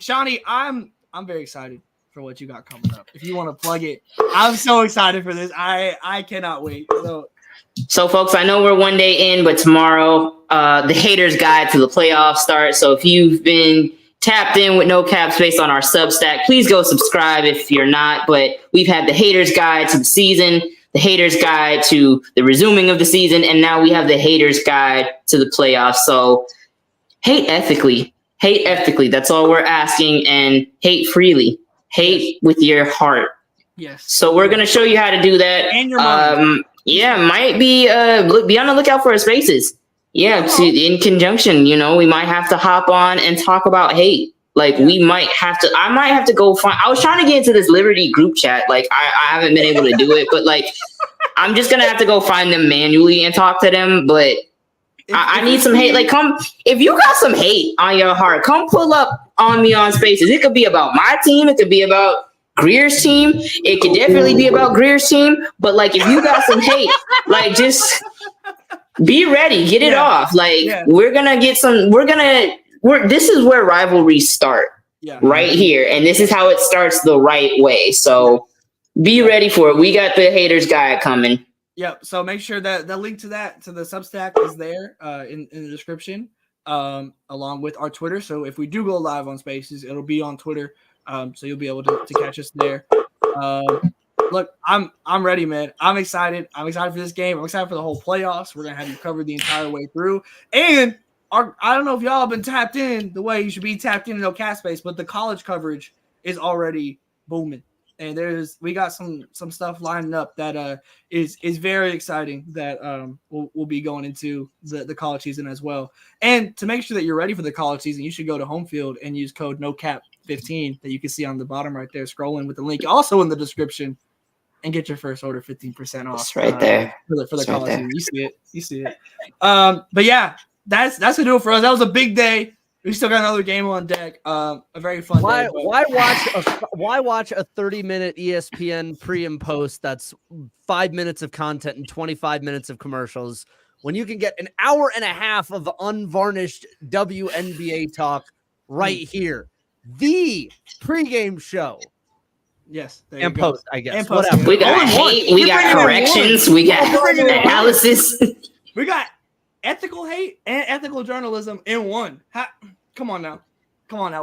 Shawnee, I'm very excited for what you got coming up. If you want to plug it, I'm so excited for this. I cannot wait. So folks, I know we're one day in, but tomorrow the haters guide to the playoffs start. So if you've been tapped in with no cap space on our Substack, please go subscribe if you're not. But we've had the haters guide to the season, the haters guide to the resuming of the season, and now we have the haters guide to the playoffs. So hate ethically. That's all we're asking, and hate freely. Hate with your heart. Yes. So we're gonna show you how to do that. And your mind. Yeah, might be be on the lookout for our spaces. Yeah, in conjunction, we might have to hop on and talk about hate. Like I might have to go find. I was trying to get into this Liberty group chat. Like I haven't been able to do it, but like I'm just gonna have to go find them manually and talk to them. But I need some hate. Like come if you got some hate on your heart, come pull up on me on spaces. It could be about my team. It could be about Greer's team. It could definitely be about Greer's team. But like if you got some hate, like just be ready, get it off. Like we're gonna get some. This is where rivalries start. Yeah. Right here, and this is how it starts the right way. So be ready for it. We got the haters guide coming. Yep. So make sure that the link to the Substack is there in the description, along with our Twitter. So if we do go live on Spaces, it'll be on Twitter. So you'll be able to catch us there. Look, I'm ready, man. I'm excited. I'm excited for this game. I'm excited for the whole playoffs. We're gonna have you covered the entire way through. And I don't know if y'all have been tapped in the way you should be tapped in no cap space, but the college coverage is already booming. And we got some stuff lining up that is very exciting that we'll be going into the college season as well. And to make sure that you're ready for the college season, you should go to Home Field and use code NOCAP15 that you can see on the bottom right there, scrolling with the link also in the description, and get your first order 15% off. It's right there for the college season. You see it. But yeah, that's gonna do it for us. That was a big day. We still got another game on deck. A very fun day. Why watch a 30-minute ESPN pre and post that's 5 minutes of content and 25 minutes of commercials when you can get an hour and a half of unvarnished WNBA talk right here? The pregame show. Yes. And post, I guess. And post. Whatever. We got hate. We got corrections. We got analysis. We got ethical hate and ethical journalism in one. Come on now.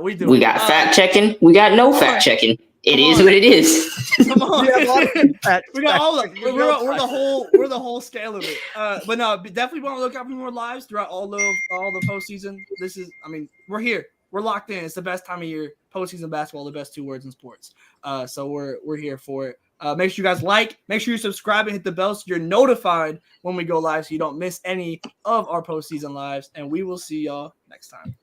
We do. We got fact checking. We got no fact checking. It is what it is. Come on. We got all of it. We're the whole scale of it. But no, definitely want to look out for more lives throughout all the postseason. We're here. We're locked in. It's the best time of year. Postseason basketball, the best 2 words in sports. So we're here for it. Make sure you guys make sure you subscribe and hit the bell so you're notified when we go live so you don't miss any of our postseason lives. And we will see y'all next time.